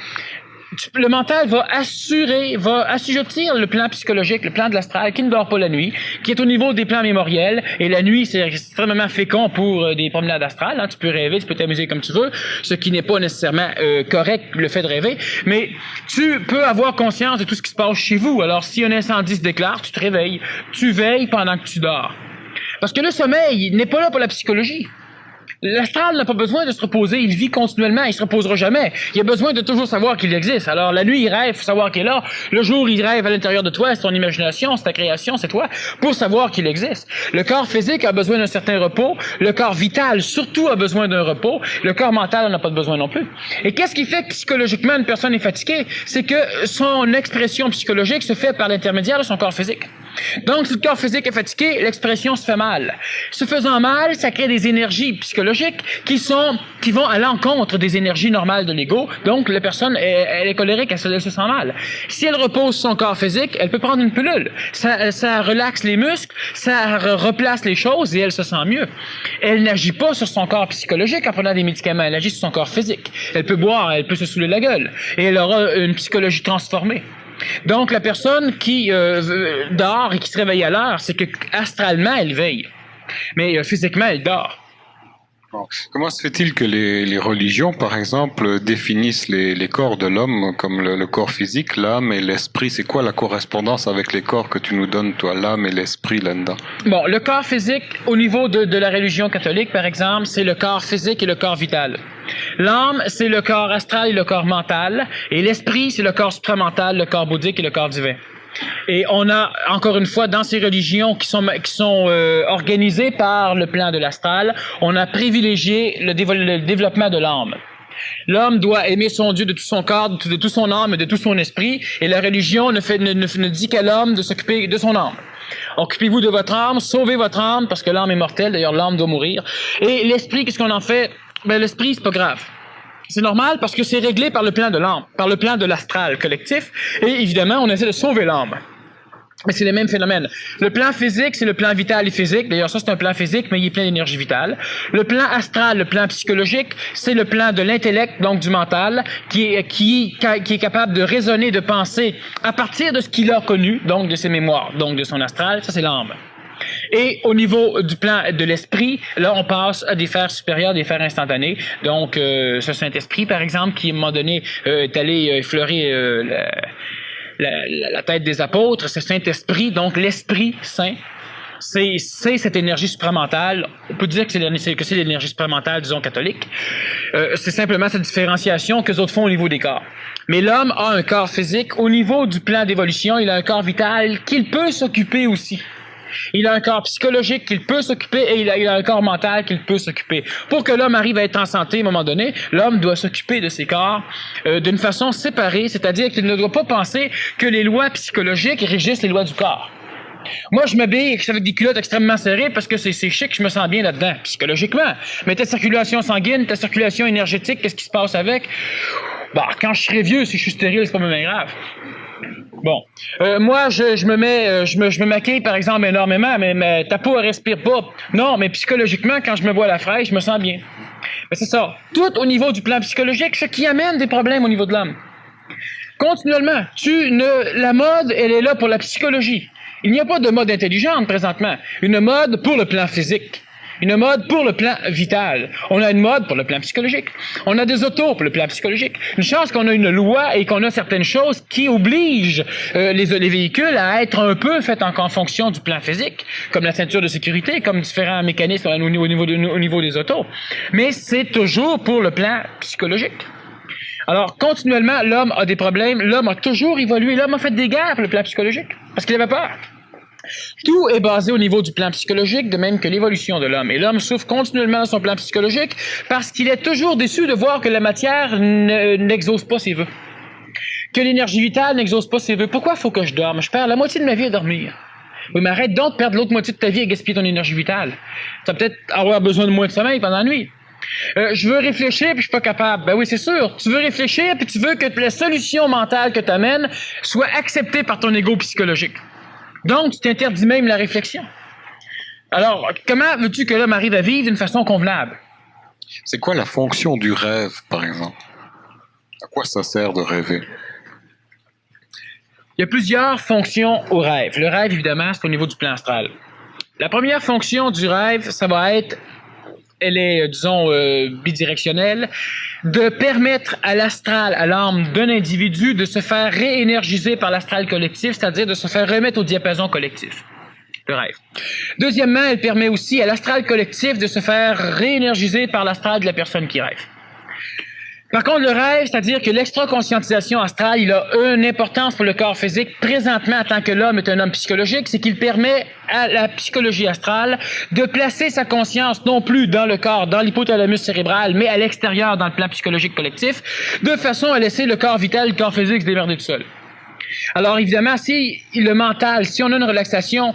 B: Le mental va assujettir le plan psychologique, le plan de l'astral, qui ne dort pas la nuit, qui est au niveau des plans mémoriels. Et la nuit, c'est extrêmement fécond pour des promenades astrales. Hein. Tu peux rêver, tu peux t'amuser comme tu veux, ce qui n'est pas nécessairement correct, le fait de rêver. Mais tu peux avoir conscience de tout ce qui se passe chez vous. Alors, si un incendie se déclare, tu te réveilles. Tu veilles pendant que tu dors. Parce que le sommeil n'est pas là pour la psychologie. L'astral n'a pas besoin de se reposer, il vit continuellement, il se reposera jamais. Il a besoin de toujours savoir qu'il existe. Alors la nuit, il rêve, faut savoir qu'il est là. Le jour, il rêve à l'intérieur de toi, c'est ton imagination, c'est ta création, c'est toi, pour savoir qu'il existe. Le corps physique a besoin d'un certain repos, le corps vital surtout a besoin d'un repos, le corps mental n'en a pas besoin non plus. Et qu'est-ce qui fait que psychologiquement une personne est fatiguée? C'est que son expression psychologique se fait par l'intermédiaire de son corps physique. Donc, si le corps physique est fatigué, l'expression se fait mal. Se faisant mal, ça crée des énergies psychologiques qui vont à l'encontre des énergies normales de l'ego. Donc, la personne, elle est colérique, elle se sent mal. Si elle repose son corps physique, elle peut prendre une pilule. Ça relaxe les muscles, ça replace les choses et elle se sent mieux. Elle n'agit pas sur son corps psychologique en prenant des médicaments, elle agit sur son corps physique. Elle peut boire, elle peut se saouler la gueule et elle aura une psychologie transformée. Donc, la personne qui dort et qui se réveille à l'heure, c'est que astralement, elle veille. Mais physiquement, elle dort.
A: Bon. Comment se fait-il que les religions, par exemple, définissent les corps de l'homme comme le corps physique, l'âme et l'esprit? C'est quoi la correspondance avec les corps que tu nous donnes, toi, l'âme et l'esprit là-dedans?
B: Bon, le corps physique, au niveau de la religion catholique, par exemple, c'est le corps physique et le corps vital. L'âme, c'est le corps astral et le corps mental. Et l'esprit, c'est le corps supramental, le corps bouddhique et le corps divin. Et on a, encore une fois, dans ces religions qui sont organisées par le plan de l'astral, on a privilégié le développement de l'âme. L'homme doit aimer son Dieu de tout son corps, de toute son âme et de tout son esprit, et la religion ne dit qu'à l'homme de s'occuper de son âme. Occupez-vous de votre âme, sauvez votre âme, parce que l'âme est mortelle, d'ailleurs l'âme doit mourir. Et l'esprit, qu'est-ce qu'on en fait? Ben, l'esprit, c'est pas grave. C'est normal parce que c'est réglé par le plan de l'âme, par le plan de l'astral collectif. Et évidemment, on essaie de sauver l'âme. Mais c'est les mêmes phénomènes. Le plan physique, c'est le plan vital et physique. D'ailleurs, ça, c'est un plan physique, mais il est plein d'énergie vitale. Le plan astral, le plan psychologique, c'est le plan de l'intellect, donc du mental, qui est capable de raisonner, de penser à partir de ce qu'il a connu, donc de ses mémoires, donc de son astral. Ça, c'est l'âme. Et au niveau du plan de l'esprit, là, on passe à des sphères supérieures, des sphères instantanées. Donc, ce Saint-Esprit, par exemple, qui, à un moment donné, est allé effleurer la tête des apôtres, ce Saint-Esprit, donc l'Esprit Saint, c'est cette énergie supramentale. On peut dire que c'est l'énergie supramentale, disons, catholique. C'est simplement cette différenciation que les autres font au niveau des corps. Mais l'homme a un corps physique. Au niveau du plan d'évolution, il a un corps vital qu'il peut s'occuper aussi. Il a un corps psychologique qu'il peut s'occuper et il a un corps mental qu'il peut s'occuper. Pour que l'homme arrive à être en santé à un moment donné, l'homme doit s'occuper de ses corps d'une façon séparée, c'est-à-dire qu'il ne doit pas penser que les lois psychologiques régissent les lois du corps. Moi, je m'habille avec des culottes extrêmement serrées parce que c'est chic, je me sens bien là-dedans, psychologiquement. Mais ta circulation sanguine, ta circulation énergétique, qu'est-ce qui se passe avec? Bah, quand je serai vieux, si je suis stérile, c'est pas même grave. Bon. Moi, je me maquille, par exemple, énormément, mais ta peau, elle respire pas. Non, mais psychologiquement, quand je me vois à la fraîche, je me sens bien. Mais c'est ça. Tout au niveau du plan psychologique, ce qui amène des problèmes au niveau de l'homme. Continuellement. La mode, elle est là pour la psychologie. Il n'y a pas de mode intelligente présentement. Une mode pour le plan physique. Une mode pour le plan vital. On a une mode pour le plan psychologique. On a des autos pour le plan psychologique. Une chance qu'on a une loi et qu'on a certaines choses qui obligent les véhicules à être un peu faits en fonction du plan physique, comme la ceinture de sécurité, comme différents mécanismes au niveau des autos. Mais c'est toujours pour le plan psychologique. Alors, continuellement, l'homme a des problèmes. L'homme a toujours évolué. L'homme a fait des guerres pour le plan psychologique parce qu'il avait peur. Tout est basé au niveau du plan psychologique, de même que l'évolution de l'homme. Et l'homme souffre continuellement de son plan psychologique parce qu'il est toujours déçu de voir que la matière n'exauce pas ses vœux. Que l'énergie vitale n'exauce pas ses vœux. Pourquoi faut que je dorme? Je perds la moitié de ma vie à dormir. Oui, mais arrête donc de perdre l'autre moitié de ta vie à gaspiller ton énergie vitale. Tu vas peut-être avoir besoin de moins de sommeil pendant la nuit. Je veux réfléchir puis je suis pas capable. Ben oui, c'est sûr. Tu veux réfléchir puis tu veux que la solution mentale que tu amènes soit acceptée par ton ego psychologique. Donc, tu t'interdis même la réflexion. Alors, comment veux-tu que l'homme arrive à vivre d'une façon convenable?
A: C'est quoi la fonction du rêve, par exemple? À quoi ça sert de rêver?
B: Il y a plusieurs fonctions au rêve. Le rêve, évidemment, c'est au niveau du plan astral. La première fonction du rêve, ça va être, elle est, disons, bidirectionnelle, de permettre à l'astral, à l'âme d'un individu de se faire réénergiser par l'astral collectif, c'est-à-dire de se faire remettre au diapason collectif. Le rêve. Deuxièmement, elle permet aussi à l'astral collectif de se faire réénergiser par l'astral de la personne qui rêve. Par contre, le rêve, c'est-à-dire que l'extra-conscientisation astrale, il a une importance pour le corps physique présentement en tant que l'homme est un homme psychologique, c'est qu'il permet à la psychologie astrale de placer sa conscience non plus dans le corps, dans l'hypothalamus cérébral, mais à l'extérieur dans le plan psychologique collectif, de façon à laisser le corps vital, le corps physique se démerder tout seul. Alors évidemment, si le mental, si on a une relaxation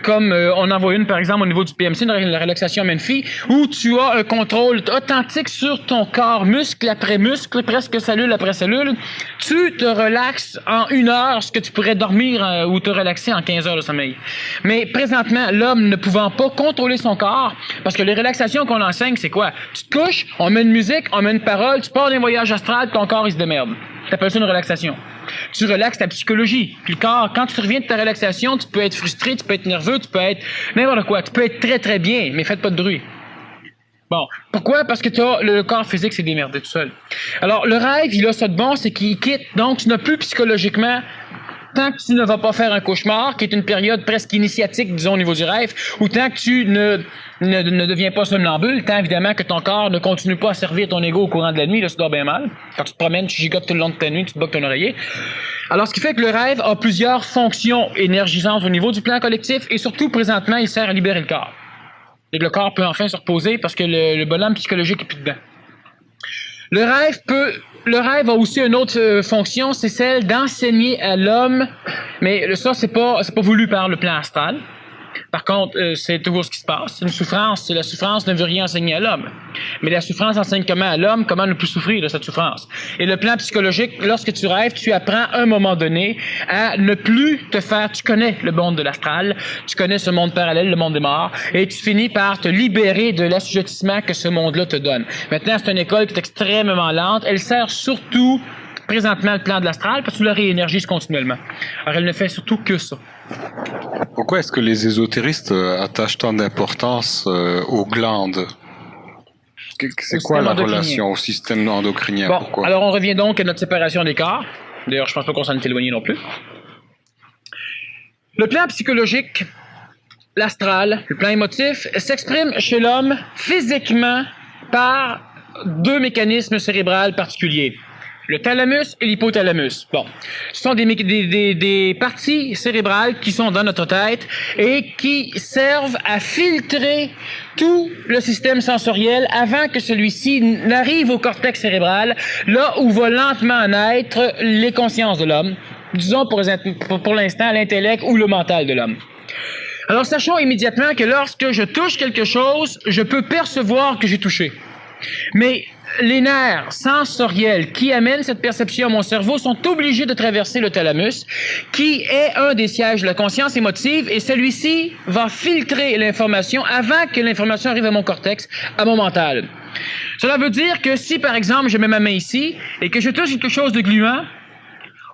B: comme on en voit une par exemple au niveau du PMC, la relaxation Menfi, où tu as un contrôle authentique sur ton corps, muscle après muscle, presque cellule après cellule, tu te relaxes en 1 heure ce que tu pourrais dormir ou te relaxer en 15 heures de sommeil. Mais présentement, l'homme ne pouvant pas contrôler son corps, parce que les relaxations qu'on enseigne, c'est quoi? Tu te couches, on met une musique, on met une parole, tu pars d'un voyage astral, ton corps il se démerde. T'appelles ça une relaxation. Tu relaxes ta psychologie. Puis le corps, quand tu reviens de ta relaxation, tu peux être frustré, tu peux être nerveux, tu peux être n'importe quoi. Tu peux être très très bien, mais faites pas de bruit. Bon, pourquoi? Parce que le corps physique s'est démerdé tout seul. Alors le rêve, il a ça de bon, c'est qu'il quitte. Donc tu n'as plus psychologiquement, tant que tu ne vas pas faire un cauchemar, qui est une période presque initiatique, disons, au niveau du rêve, ou tant que tu ne deviens pas somnambule, tant évidemment que ton corps ne continue pas à servir ton ego au courant de la nuit, là, tu dors bien mal. Quand tu te promènes, tu gigotes tout le long de ta nuit, tu te boques ton oreiller. Alors, ce qui fait que le rêve a plusieurs fonctions énergisantes au niveau du plan collectif, et surtout, présentement, il sert à libérer le corps. Et que le corps peut enfin se reposer parce que le bonhomme psychologique est plus dedans. Le rêve a aussi une autre fonction, c'est celle d'enseigner à l'homme, mais ça, c'est pas voulu par le plan astral. Par contre, c'est toujours ce qui se passe. C'est une souffrance. La souffrance ne veut rien enseigner à l'homme. Mais la souffrance enseigne comment à l'homme, comment ne plus souffrir de cette souffrance. Et le plan psychologique, lorsque tu rêves, tu apprends à un moment donné à ne plus te faire... Tu connais le monde de l'astral, tu connais ce monde parallèle, le monde des morts, et tu finis par te libérer de l'assujettissement que ce monde-là te donne. Maintenant, c'est une école qui est extrêmement lente. Elle sert surtout... présentement le plan de l'astral, parce que tu le réénergises continuellement. Alors, elle ne fait surtout que ça.
A: Pourquoi est-ce que les ésotéristes attachent tant d'importance aux glandes? C'est quoi la relation au système endocrinien?
B: Bon,
A: pourquoi?
B: Alors on revient donc à notre séparation des corps. D'ailleurs, je pense pas qu'on s'en est éloigné non plus. Le plan psychologique, l'astral, le plan émotif, s'exprime chez l'homme physiquement par 2 mécanismes cérébraux particuliers. Le thalamus et l'hypothalamus. Bon, ce sont des parties cérébrales qui sont dans notre tête et qui servent à filtrer tout le système sensoriel avant que celui-ci n'arrive au cortex cérébral, là où va lentement naître les consciences de l'homme, disons pour l'instant l'intellect ou le mental de l'homme. Alors sachons immédiatement que lorsque je touche quelque chose, je peux percevoir que j'ai touché. Mais les nerfs sensoriels qui amènent cette perception à mon cerveau sont obligés de traverser le thalamus, qui est un des sièges de la conscience émotive, et celui-ci va filtrer l'information avant que l'information arrive à mon cortex, à mon mental. Cela veut dire que si, par exemple, je mets ma main ici et que je touche quelque chose de gluant,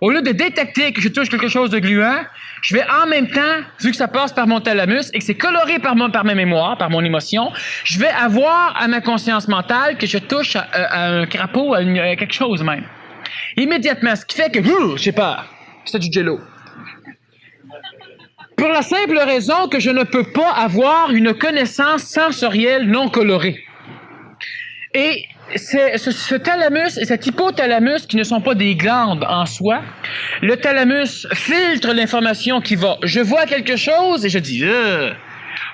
B: au lieu de détecter que je touche quelque chose de gluant, je vais en même temps, vu que ça passe par mon thalamus et que c'est coloré par ma mémoire, par mon émotion, je vais avoir à ma conscience mentale que je touche à un crapaud, à quelque chose même. Immédiatement, ce qui fait que j'ai peur. C'est du jello. Pour la simple raison que je ne peux pas avoir une connaissance sensorielle non colorée. Et ce thalamus et cet hypothalamus, qui ne sont pas des glandes en soi, le thalamus filtre l'information qui va. Je vois quelque chose et je dis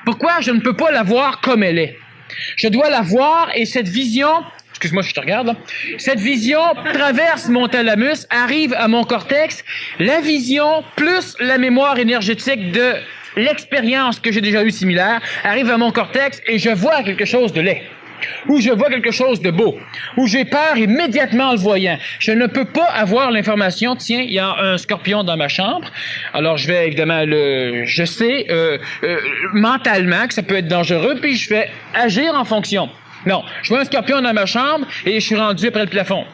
B: pourquoi je ne peux pas la voir comme elle est? Je dois la voir et cette vision, excuse-moi si je te regarde, là. Cette vision traverse mon thalamus, arrive à mon cortex. La vision plus la mémoire énergétique de l'expérience que j'ai déjà eue similaire arrive à mon cortex et je vois quelque chose de laid. Ou je vois quelque chose de beau, ou j'ai peur immédiatement en le voyant. Je ne peux pas avoir l'information, tiens, il y a un scorpion dans ma chambre, alors je vais évidemment je sais mentalement que ça peut être dangereux, puis je vais agir en fonction. Non, je vois un scorpion dans ma chambre et je suis rendu après le plafond.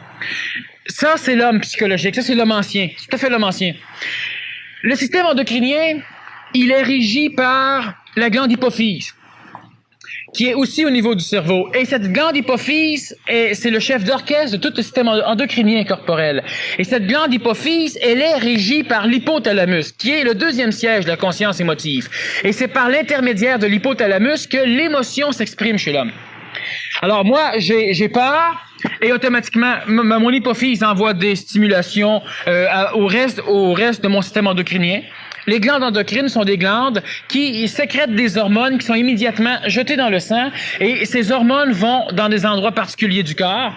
B: Ça, c'est l'homme psychologique, ça c'est l'homme ancien, c'est tout à fait l'homme ancien. Le système endocrinien, il est régi par la glande hypophyse, qui est aussi au niveau du cerveau. Et cette glande hypophyse, c'est le chef d'orchestre de tout le système endocrinien corporel. Et cette glande hypophyse, elle est régie par l'hypothalamus, qui est le deuxième siège de la conscience émotive. Et c'est par l'intermédiaire de l'hypothalamus que l'émotion s'exprime chez l'homme. Alors moi, j'ai peur, et automatiquement, mon hypophyse envoie des stimulations au reste de mon système endocrinien. Les glandes endocrines sont des glandes qui sécrètent des hormones qui sont immédiatement jetées dans le sang, et ces hormones vont dans des endroits particuliers du corps,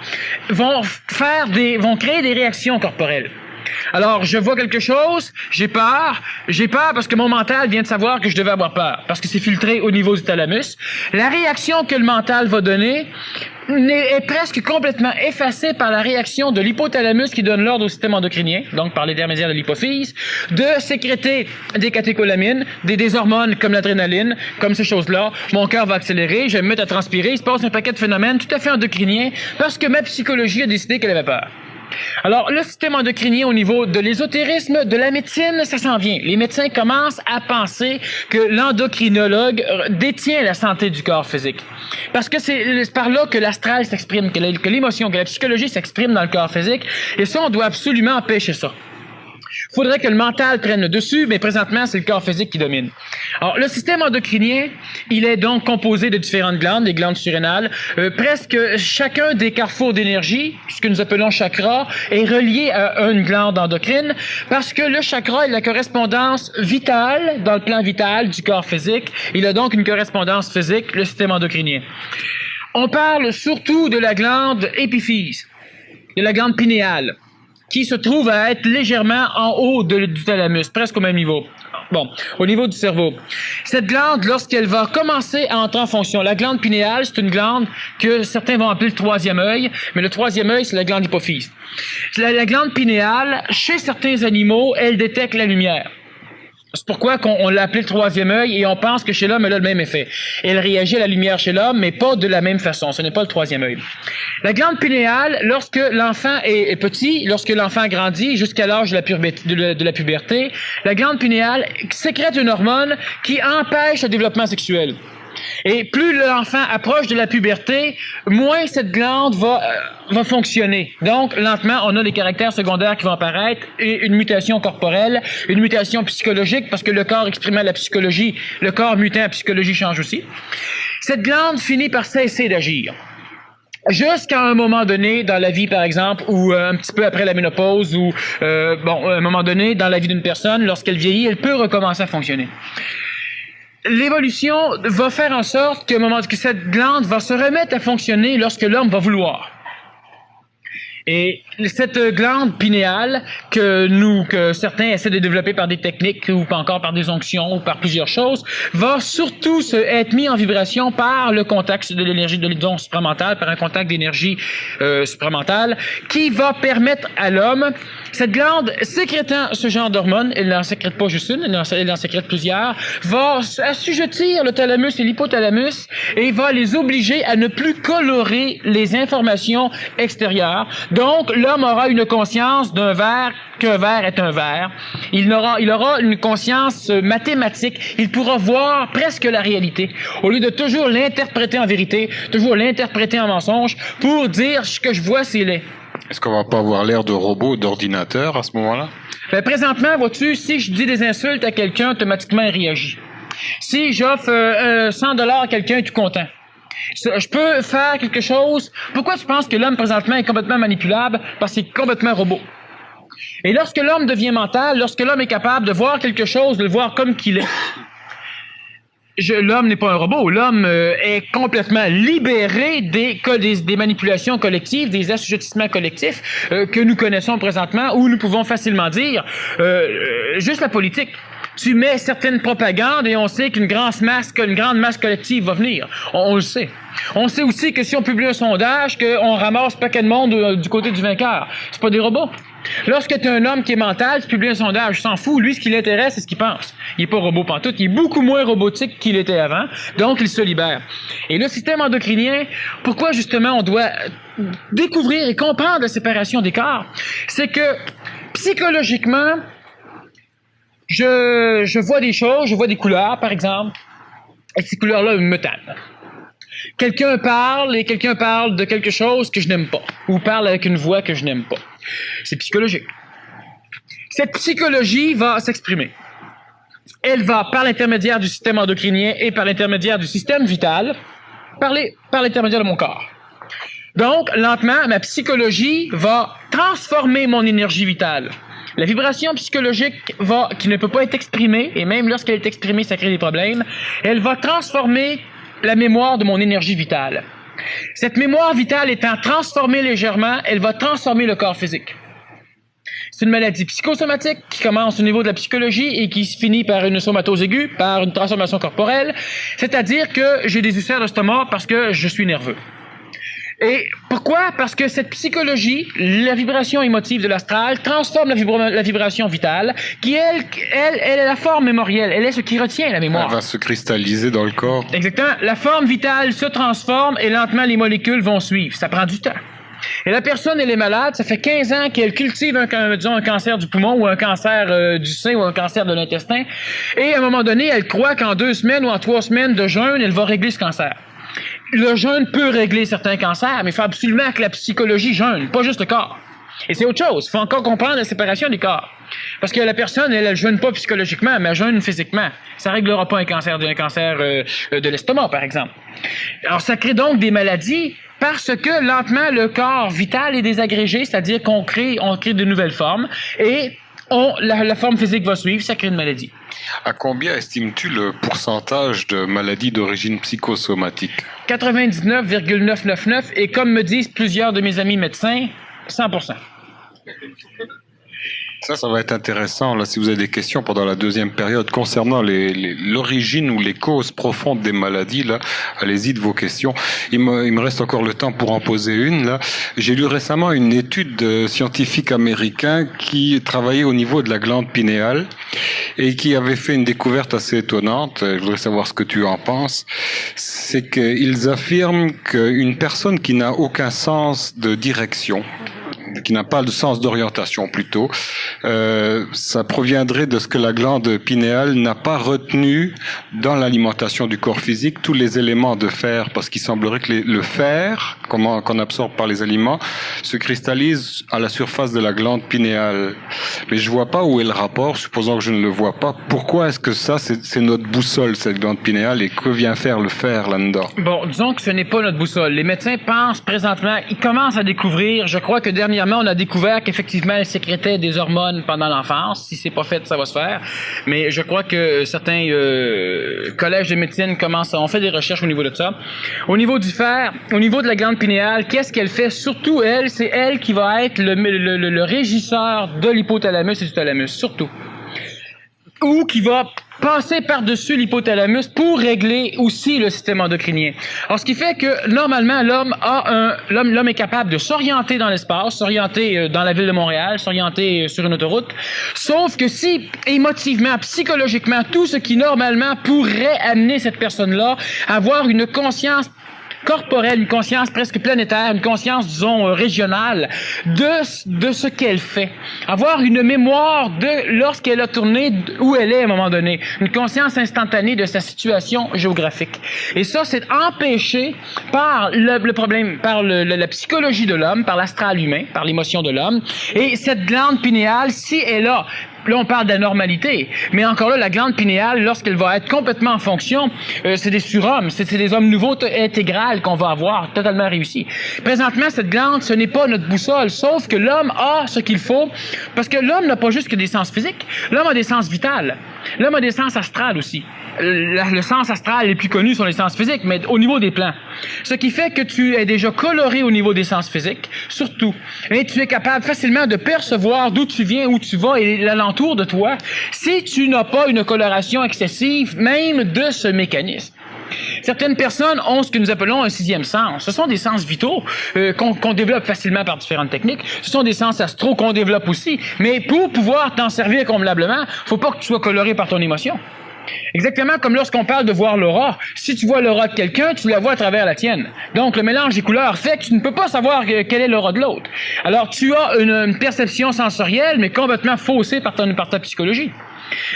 B: vont créer des réactions corporelles. Alors, je vois quelque chose, j'ai peur parce que mon mental vient de savoir que je devais avoir peur, parce que c'est filtré au niveau du thalamus. La réaction que le mental va donner est presque complètement effacée par la réaction de l'hypothalamus qui donne l'ordre au système endocrinien, donc par l'intermédiaire de l'hypophyse, de sécréter des catécholamines, des hormones comme l'adrénaline, comme ces choses-là. Mon cœur va accélérer, je vais me mettre à transpirer, il se passe un paquet de phénomènes tout à fait endocriniens parce que ma psychologie a décidé qu'elle avait peur. Alors, le système endocrinien au niveau de l'ésotérisme, de la médecine, ça s'en vient. Les médecins commencent à penser que l'endocrinologue détient la santé du corps physique. Parce que c'est par là que l'astral s'exprime, que l'émotion, que la psychologie s'exprime dans le corps physique. Et ça, on doit absolument empêcher ça. Il faudrait que le mental prenne le dessus, mais présentement, c'est le corps physique qui domine. Alors, le système endocrinien, il est donc composé de différentes glandes, des glandes surrénales. Presque chacun des carrefours d'énergie, ce que nous appelons chakra, est relié à une glande endocrine, parce que le chakra est la correspondance vitale, dans le plan vital du corps physique. Il a donc une correspondance physique, le système endocrinien. On parle surtout de la glande épiphyse, de la glande pinéale, qui se trouve à être légèrement en haut du thalamus, presque au même niveau. Bon, au niveau du cerveau. Cette glande, lorsqu'elle va commencer à entrer en fonction, la glande pinéale, c'est une glande que certains vont appeler le troisième œil, mais le troisième œil, c'est la glande hypophyse. La glande pinéale, chez certains animaux, elle détecte la lumière. C'est pourquoi on l'a appelé le troisième œil et on pense que chez l'homme, elle a le même effet. Elle réagit à la lumière chez l'homme, mais pas de la même façon. Ce n'est pas le troisième œil. La glande pinéale, lorsque l'enfant est petit, lorsque l'enfant grandit jusqu'à l'âge de la puberté, la glande pinéale sécrète une hormone qui empêche le développement sexuel. Et plus l'enfant approche de la puberté, moins cette glande va fonctionner. Donc, lentement, on a des caractères secondaires qui vont apparaître, et une mutation corporelle, une mutation psychologique, parce que le corps exprimant la psychologie, le corps mutant la psychologie change aussi. Cette glande finit par cesser d'agir. Jusqu'à un moment donné dans la vie, par exemple, ou un petit peu après la ménopause, ou à un moment donné dans la vie d'une personne, lorsqu'elle vieillit, elle peut recommencer à fonctionner. L'évolution va faire en sorte que cette glande va se remettre à fonctionner lorsque l'homme va vouloir. Et cette glande pinéale que certains essaient de développer par des techniques ou pas encore par des onctions ou par plusieurs choses, va surtout être mis en vibration par le contact de l'énergie de l'onde supramentale, par un contact d'énergie supramentale, qui va permettre à l'homme, cette glande sécrétant ce genre d'hormones, elle n'en sécrète pas juste une, elle en sécrète plusieurs, va assujettir le thalamus et l'hypothalamus et va les obliger à ne plus colorer les informations extérieures. Donc, l'homme aura une conscience d'un verre qu'un verre est un verre. Il aura une conscience mathématique. Il pourra voir presque la réalité. Au lieu de toujours l'interpréter en vérité, toujours l'interpréter en mensonge, pour dire ce que je vois, c'est laid.
A: Est-ce qu'on va pas avoir l'air de robot, d'ordinateur à ce moment-là?
B: Ben, présentement, vois-tu, si je dis des insultes à quelqu'un, automatiquement, il réagit. Si j'offre $100 à quelqu'un, il est tout content. Je peux faire quelque chose. Pourquoi tu penses que l'homme présentement est complètement manipulable? Parce qu'il est complètement robot. Et lorsque l'homme devient mental, lorsque l'homme est capable de voir quelque chose, de le voir comme qu'il est, l'homme n'est pas un robot. L'homme est complètement libéré des manipulations collectives, des assujettissements collectifs que nous connaissons présentement, où nous pouvons facilement dire juste la politique. Tu mets certaines propagandes et on sait qu'une grande masse collective va venir. On le sait. On sait aussi que si on publie un sondage, qu'on ramasse paquet de monde du côté du vainqueur. C'est pas des robots. Lorsque tu es un homme qui est mental, tu publies un sondage, il s'en fout. Lui, ce qui l'intéresse, c'est ce qu'il pense. Il est pas robot pantoute. Il est beaucoup moins robotique qu'il était avant. Donc, il se libère. Et le système endocrinien, pourquoi justement on doit découvrir et comprendre la séparation des corps? C'est que, psychologiquement, je vois des choses, je vois des couleurs, par exemple, et ces couleurs-là me tannent. Quelqu'un parle de quelque chose que je n'aime pas, ou parle avec une voix que je n'aime pas. C'est psychologique. Cette psychologie va s'exprimer. Elle va, par l'intermédiaire du système endocrinien et par l'intermédiaire du système vital, parler par l'intermédiaire de mon corps. Donc, lentement, ma psychologie va transformer mon énergie vitale. La vibration psychologique qui ne peut pas être exprimée, et même lorsqu'elle est exprimée, ça crée des problèmes, elle va transformer la mémoire de mon énergie vitale. Cette mémoire vitale étant transformée légèrement, elle va transformer le corps physique. C'est une maladie psychosomatique qui commence au niveau de la psychologie et qui se finit par une somatose aiguë, par une transformation corporelle, c'est-à-dire que j'ai des ulcères d'estomac parce que je suis nerveux. Et pourquoi? Parce que cette psychologie, la vibration émotive de l'astral, transforme la vibration vitale, qui, elle est la forme mémorielle. Elle est ce qui retient la mémoire.
A: Elle va se cristalliser dans le corps.
B: Exactement. La forme vitale se transforme et lentement les molécules vont suivre. Ça prend du temps. Et la personne, elle est malade, ça fait 15 ans qu'elle cultive un cancer du poumon ou un cancer du sein ou un cancer de l'intestin. Et à un moment donné, elle croit qu'en 2 semaines ou en 3 semaines de jeûne, elle va régler ce cancer. Le jeûne peut régler certains cancers, mais il faut absolument que la psychologie jeûne, pas juste le corps. Et c'est autre chose. Il faut encore comprendre la séparation des corps. Parce que la personne, elle jeûne pas psychologiquement, mais elle jeûne physiquement. Ça réglera pas un cancer de l'estomac, par exemple. Alors, ça crée donc des maladies parce que, lentement, le corps vital est désagrégé, c'est-à-dire qu'on crée de nouvelles formes, et la forme physique va suivre, ça crée une maladie.
A: À combien estimes-tu le pourcentage de maladies d'origine psychosomatique?
B: 99,999, et comme me disent plusieurs de mes amis médecins, 100%.
A: Ça va être intéressant, là, si vous avez des questions pendant la deuxième période concernant l'origine ou les causes profondes des maladies, là, allez-y de vos questions. Il me reste encore le temps pour en poser une, là. J'ai lu récemment une étude de scientifiques américains qui travaillait au niveau de la glande pinéale et qui avait fait une découverte assez étonnante. Je voudrais savoir ce que tu en penses. C'est qu'ils affirment qu'une personne qui n'a aucun sens de direction, qui n'a pas de sens d'orientation plutôt, ça proviendrait de ce que la glande pinéale n'a pas retenu dans l'alimentation du corps physique tous les éléments de fer, parce qu'il semblerait que le fer, qu'on absorbe par les aliments, se cristallise à la surface de la glande pinéale. Mais je vois pas où est le rapport, supposons que je ne le vois pas. Pourquoi est-ce que ça, c'est notre boussole, cette glande pinéale, et que vient faire le fer là-dedans?
B: Bon, disons que ce n'est pas notre boussole. Les médecins pensent présentement, ils commencent à découvrir, je crois que dernièrement, récemment, on a découvert qu'effectivement, elle sécrétait des hormones pendant l'enfance. Si c'est pas fait, ça va se faire. Mais je crois que certains collèges de médecine ont fait des recherches au niveau de ça. Au niveau du fer, au niveau de la glande pinéale, qu'est-ce qu'elle fait? Surtout, c'est elle qui va être le régisseur de l'hypothalamus et du thalamus, surtout. Ou qui va passer par-dessus l'hypothalamus pour régler aussi le système endocrinien. Alors, ce qui fait que, normalement, l'homme est capable de s'orienter dans l'espace, s'orienter dans la ville de Montréal, s'orienter sur une autoroute. Sauf que si, émotivement, psychologiquement, tout ce qui, normalement, pourrait amener cette personne-là à avoir une conscience corporelle, une conscience presque planétaire, une conscience, disons, régionale de ce qu'elle fait. Avoir une mémoire de lorsqu'elle a tourné, où elle est à un moment donné. Une conscience instantanée de sa situation géographique. Et ça, c'est empêché par le problème, par la psychologie de l'homme, par l'astral humain, par l'émotion de l'homme. Et cette glande pinéale, si elle a là, on parle d'anormalité, mais encore là, la glande pinéale, lorsqu'elle va être complètement en fonction, c'est des surhommes, c'est des hommes nouveaux intégrales qu'on va avoir, totalement réussis. Présentement, cette glande, ce n'est pas notre boussole, sauf que l'homme a ce qu'il faut, parce que l'homme n'a pas juste que des sens physiques, l'homme a des sens vitaux, l'homme a des sens astrales aussi. Le sens astral les plus connus sont les sens physiques, mais au niveau des plans. Ce qui fait que tu es déjà coloré au niveau des sens physiques, surtout. Et tu es capable facilement de percevoir d'où tu viens, où tu vas et l'alentour de toi, si tu n'as pas une coloration excessive, même de ce mécanisme. Certaines personnes ont ce que nous appelons un sixième sens. Ce sont des sens vitaux qu'on développe facilement par différentes techniques. Ce sont des sens astraux qu'on développe aussi. Mais pour pouvoir t'en servir convenablement, faut pas que tu sois coloré par ton émotion. Exactement comme lorsqu'on parle de voir l'aura. Si tu vois l'aura de quelqu'un, tu la vois à travers la tienne. Donc, le mélange des couleurs fait que tu ne peux pas savoir quelle est l'aura de l'autre. Alors, tu as une perception sensorielle, mais complètement faussée par ta psychologie.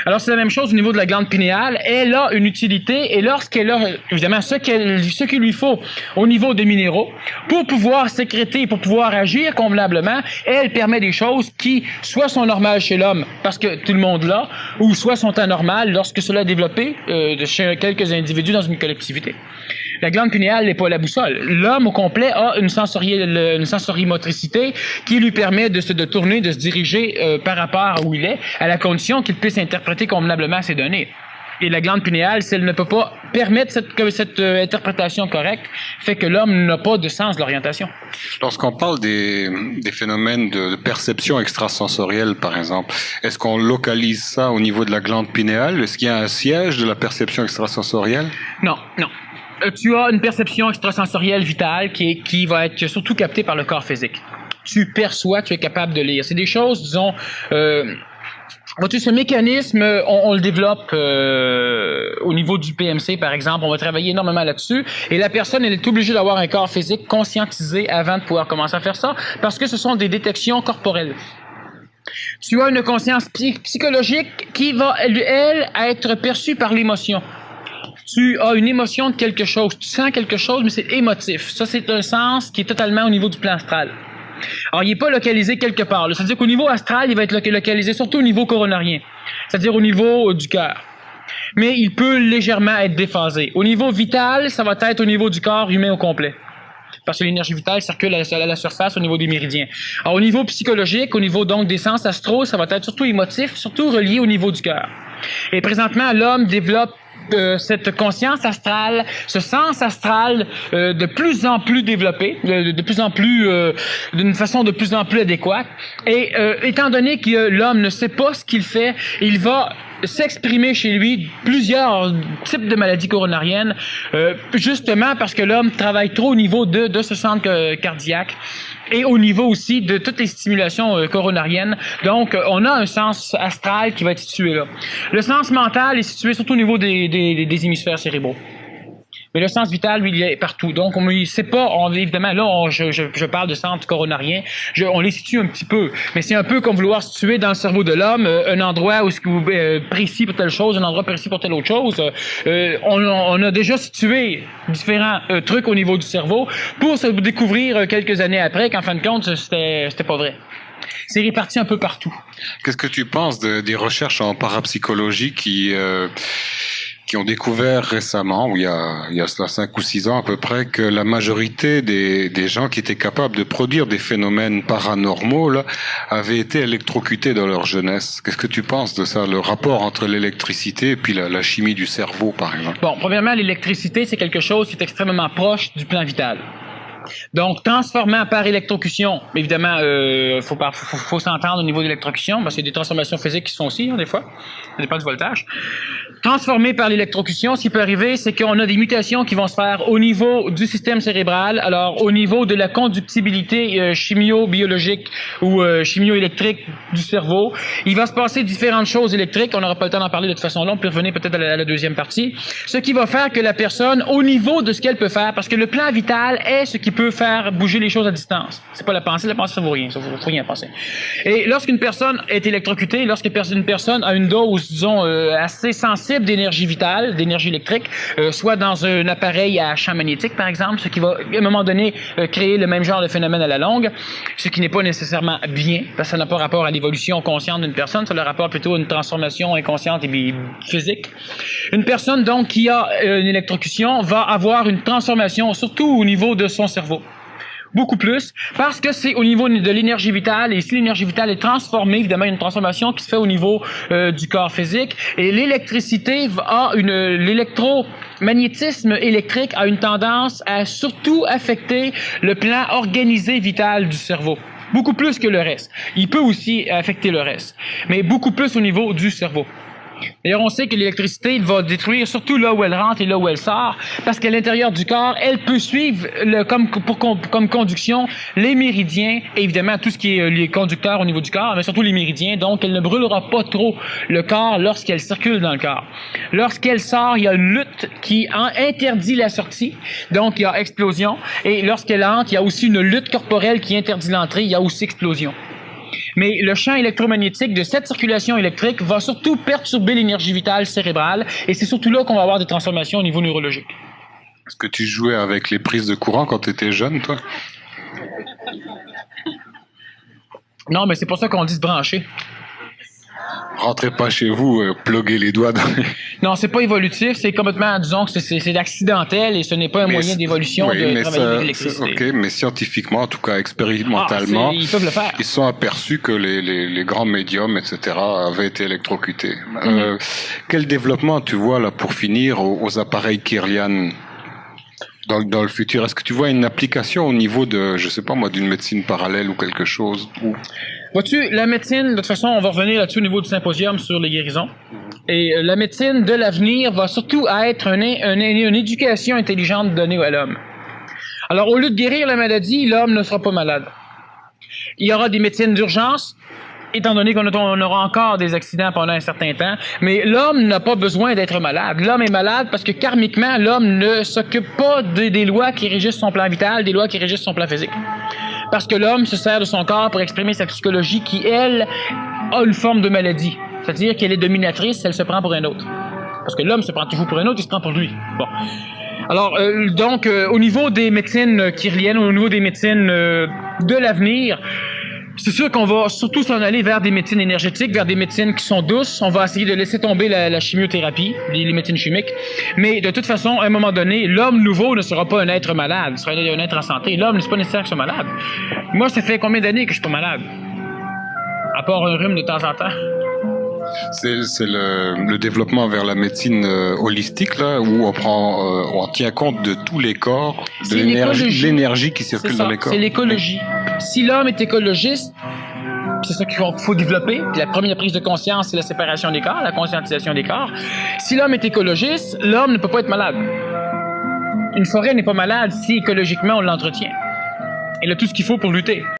B: Alors, c'est la même chose au niveau de la glande pinéale. Elle a une utilité, et lorsqu'elle a, évidemment, ce qu'il lui faut au niveau des minéraux, pour pouvoir sécréter, pour pouvoir agir convenablement, elle permet des choses qui, soit sont normales chez l'homme, parce que tout le monde l'a, ou soit sont anormales lorsque cela est développé chez quelques individus dans une collectivité. La glande pinéale n'est pas la boussole. L'homme au complet a une sensorimotricité qui lui permet de tourner, de se diriger par rapport à où il est, à la condition qu'il puisse interpréter convenablement ces données. Et la glande pinéale, si elle ne peut pas permettre cette interprétation correcte, fait que l'homme n'a pas de sens de l'orientation.
A: Lorsqu'on parle des phénomènes de perception extrasensorielle, par exemple, est-ce qu'on localise ça au niveau de la glande pinéale? Est-ce qu'il y a un siège de la perception extrasensorielle?
B: Non. Tu as une perception extrasensorielle vitale qui va être surtout captée par le corps physique. Tu perçois, tu es capable de lire. C'est des choses, disons... ce mécanisme, on le développe au niveau du PMC, par exemple. On va travailler énormément là-dessus. Et la personne, elle est obligée d'avoir un corps physique conscientisé avant de pouvoir commencer à faire ça, parce que ce sont des détections corporelles. Tu as une conscience psychologique qui va, elle, être perçue par l'émotion. Tu as une émotion de quelque chose, tu sens quelque chose, mais c'est émotif. Ça, c'est un sens qui est totalement au niveau du plan astral. Alors, il n'est pas localisé quelque part. C'est-à-dire qu'au niveau astral, il va être localisé surtout au niveau coronarien, c'est-à-dire au niveau du cœur. Mais il peut légèrement être déphasé. Au niveau vital, ça va être au niveau du corps humain au complet. Parce que l'énergie vitale circule à la surface au niveau des méridiens. Alors, au niveau psychologique, au niveau donc des sens astraux, ça va être surtout émotif, surtout relié au niveau du cœur. Et présentement, l'homme développe cette conscience astrale, ce sens astral de plus en plus développé, de plus en plus, d'une façon de plus en plus adéquate. Et étant donné que l'homme ne sait pas ce qu'il fait, il va s'exprimer chez lui plusieurs types de maladies coronariennes, justement parce que l'homme travaille trop au niveau de ce centre cardiaque et au niveau aussi de toutes les stimulations coronariennes. Donc, on a un sens astral qui va être situé là. Le sens mental est situé surtout au niveau des hémisphères cérébraux. Mais le sens vital, lui, il est partout. Donc, on ne sait pas, évidemment, là, je parle de centre coronarien, on les situe un petit peu. Mais c'est un peu comme vouloir situer dans le cerveau de l'homme un endroit où précis pour telle chose, un endroit précis pour telle autre chose. On a déjà situé différents trucs au niveau du cerveau pour se découvrir quelques années après qu'en fin de compte, c'était pas vrai. C'est réparti un peu partout.
A: Qu'est-ce que tu penses des recherches en parapsychologie qui qui ont découvert récemment, il y a cela 5 ou 6 ans à peu près, que la majorité des gens qui étaient capables de produire des phénomènes paranormaux là, avaient été électrocutés dans leur jeunesse. Qu'est-ce que tu penses de ça, le rapport entre l'électricité et puis la chimie du cerveau, par exemple?
B: Bon, premièrement, l'électricité, c'est quelque chose qui est extrêmement proche du plan vital. Donc, transformant par électrocution, évidemment, faut s'entendre au niveau de l'électrocution, parce qu'il y a des transformations physiques qui sont aussi, des fois, ça dépend du voltage. Transformé par l'électrocution, ce qui peut arriver, c'est qu'on a des mutations qui vont se faire au niveau du système cérébral, alors au niveau de la conductibilité chimio-biologique ou chimio-électrique du cerveau. Il va se passer différentes choses électriques, on n'aura pas le temps d'en parler de toute façon là, on peut revenir peut-être à la deuxième partie, ce qui va faire que la personne, au niveau de ce qu'elle peut faire, parce que le plan vital est ce qui peut faire bouger les choses à distance. C'est pas la pensée ça vaut rien, ça vaut rien penser. Et lorsqu'une personne est électrocutée, lorsqu'une personne a une dose, disons, assez sensible d'énergie vitale, d'énergie électrique, soit dans un appareil à champ magnétique, par exemple, ce qui va, à un moment donné, créer le même genre de phénomène à la longue, ce qui n'est pas nécessairement bien, parce que ça n'a pas rapport à l'évolution consciente d'une personne, ça a rapport plutôt à une transformation inconsciente et physique. Une personne, donc, qui a une électrocution va avoir une transformation, surtout au niveau de son cerveau. Beaucoup plus, parce que c'est au niveau de l'énergie vitale, et si l'énergie vitale est transformée, évidemment, il y a une transformation qui se fait au niveau du corps physique, et l'électricité l'électromagnétisme électrique a une tendance à surtout affecter le plan organisé vital du cerveau. Beaucoup plus que le reste. Il peut aussi affecter le reste, mais beaucoup plus au niveau du cerveau. D'ailleurs, on sait que l'électricité va détruire surtout là où elle rentre et là où elle sort, parce qu'à l'intérieur du corps, elle peut suivre comme conduction les méridiens, et évidemment tout ce qui est les conducteurs au niveau du corps, mais surtout les méridiens, donc elle ne brûlera pas trop le corps lorsqu'elle circule dans le corps. Lorsqu'elle sort, il y a une lutte qui interdit la sortie, donc il y a explosion, et lorsqu'elle entre, il y a aussi une lutte corporelle qui interdit l'entrée, il y a aussi explosion. Mais le champ électromagnétique de cette circulation électrique va surtout perturber l'énergie vitale cérébrale, et c'est surtout là qu'on va avoir des transformations au niveau neurologique.
A: Est-ce que tu jouais avec les prises de courant quand tu étais jeune, toi?
B: Non, mais c'est pour ça qu'on dit se brancher.
A: Rentrez pas chez vous, pluguez les doigts dans les...
B: Non, c'est pas évolutif, c'est complètement, disons que c'est accidentel et ce n'est pas un moyen d'évolution de travailler l'électricité.
A: OK, mais scientifiquement, en tout cas expérimentalement,
B: ils peuvent le faire.
A: Ils sont aperçus que les grands médiums, etc., avaient été électrocutés. Quel développement tu vois là pour finir aux appareils Kirlian dans le futur? Est-ce que tu vois une application au niveau de, je sais pas moi, d'une médecine parallèle ou quelque chose
B: Vois-tu, la médecine, de toute façon, on va revenir là-dessus au niveau du symposium sur les guérisons. Et la médecine de l'avenir va surtout être une éducation intelligente donnée à l'homme. Alors, au lieu de guérir la maladie, l'homme ne sera pas malade. Il y aura des médecines d'urgence, étant donné qu'on aura encore des accidents pendant un certain temps, mais l'homme n'a pas besoin d'être malade. L'homme est malade parce que karmiquement, l'homme ne s'occupe pas des lois qui régissent son plan vital, des lois qui régissent son plan physique. Parce que l'homme se sert de son corps pour exprimer sa psychologie qui, elle, a une forme de maladie. C'est-à-dire qu'elle est dominatrice, elle se prend pour un autre. Parce que l'homme se prend toujours pour un autre, il se prend pour lui. Bon. Alors, donc, au niveau des médecines kirliennes, au niveau des médecines de l'avenir, c'est sûr qu'on va surtout s'en aller vers des médecines énergétiques, vers des médecines qui sont douces. On va essayer de laisser tomber la chimiothérapie, les médecines chimiques. Mais de toute façon, à un moment donné, l'homme nouveau ne sera pas un être malade, il sera un être en santé. L'homme n'est pas nécessaire qu'il soit malade. Moi, ça fait combien d'années que je suis pas malade? À part un rhume de temps en temps.
A: C'est le développement vers la médecine holistique, là, où on tient compte de tous les corps, de l'énergie qui circule dans les corps.
B: C'est l'écologie. Si l'homme est écologiste, c'est ça qu'il faut développer. La première prise de conscience, c'est la séparation des corps, la conscientisation des corps. Si l'homme est écologiste, l'homme ne peut pas être malade. Une forêt n'est pas malade si écologiquement on l'entretient. Elle a tout ce qu'il faut pour lutter.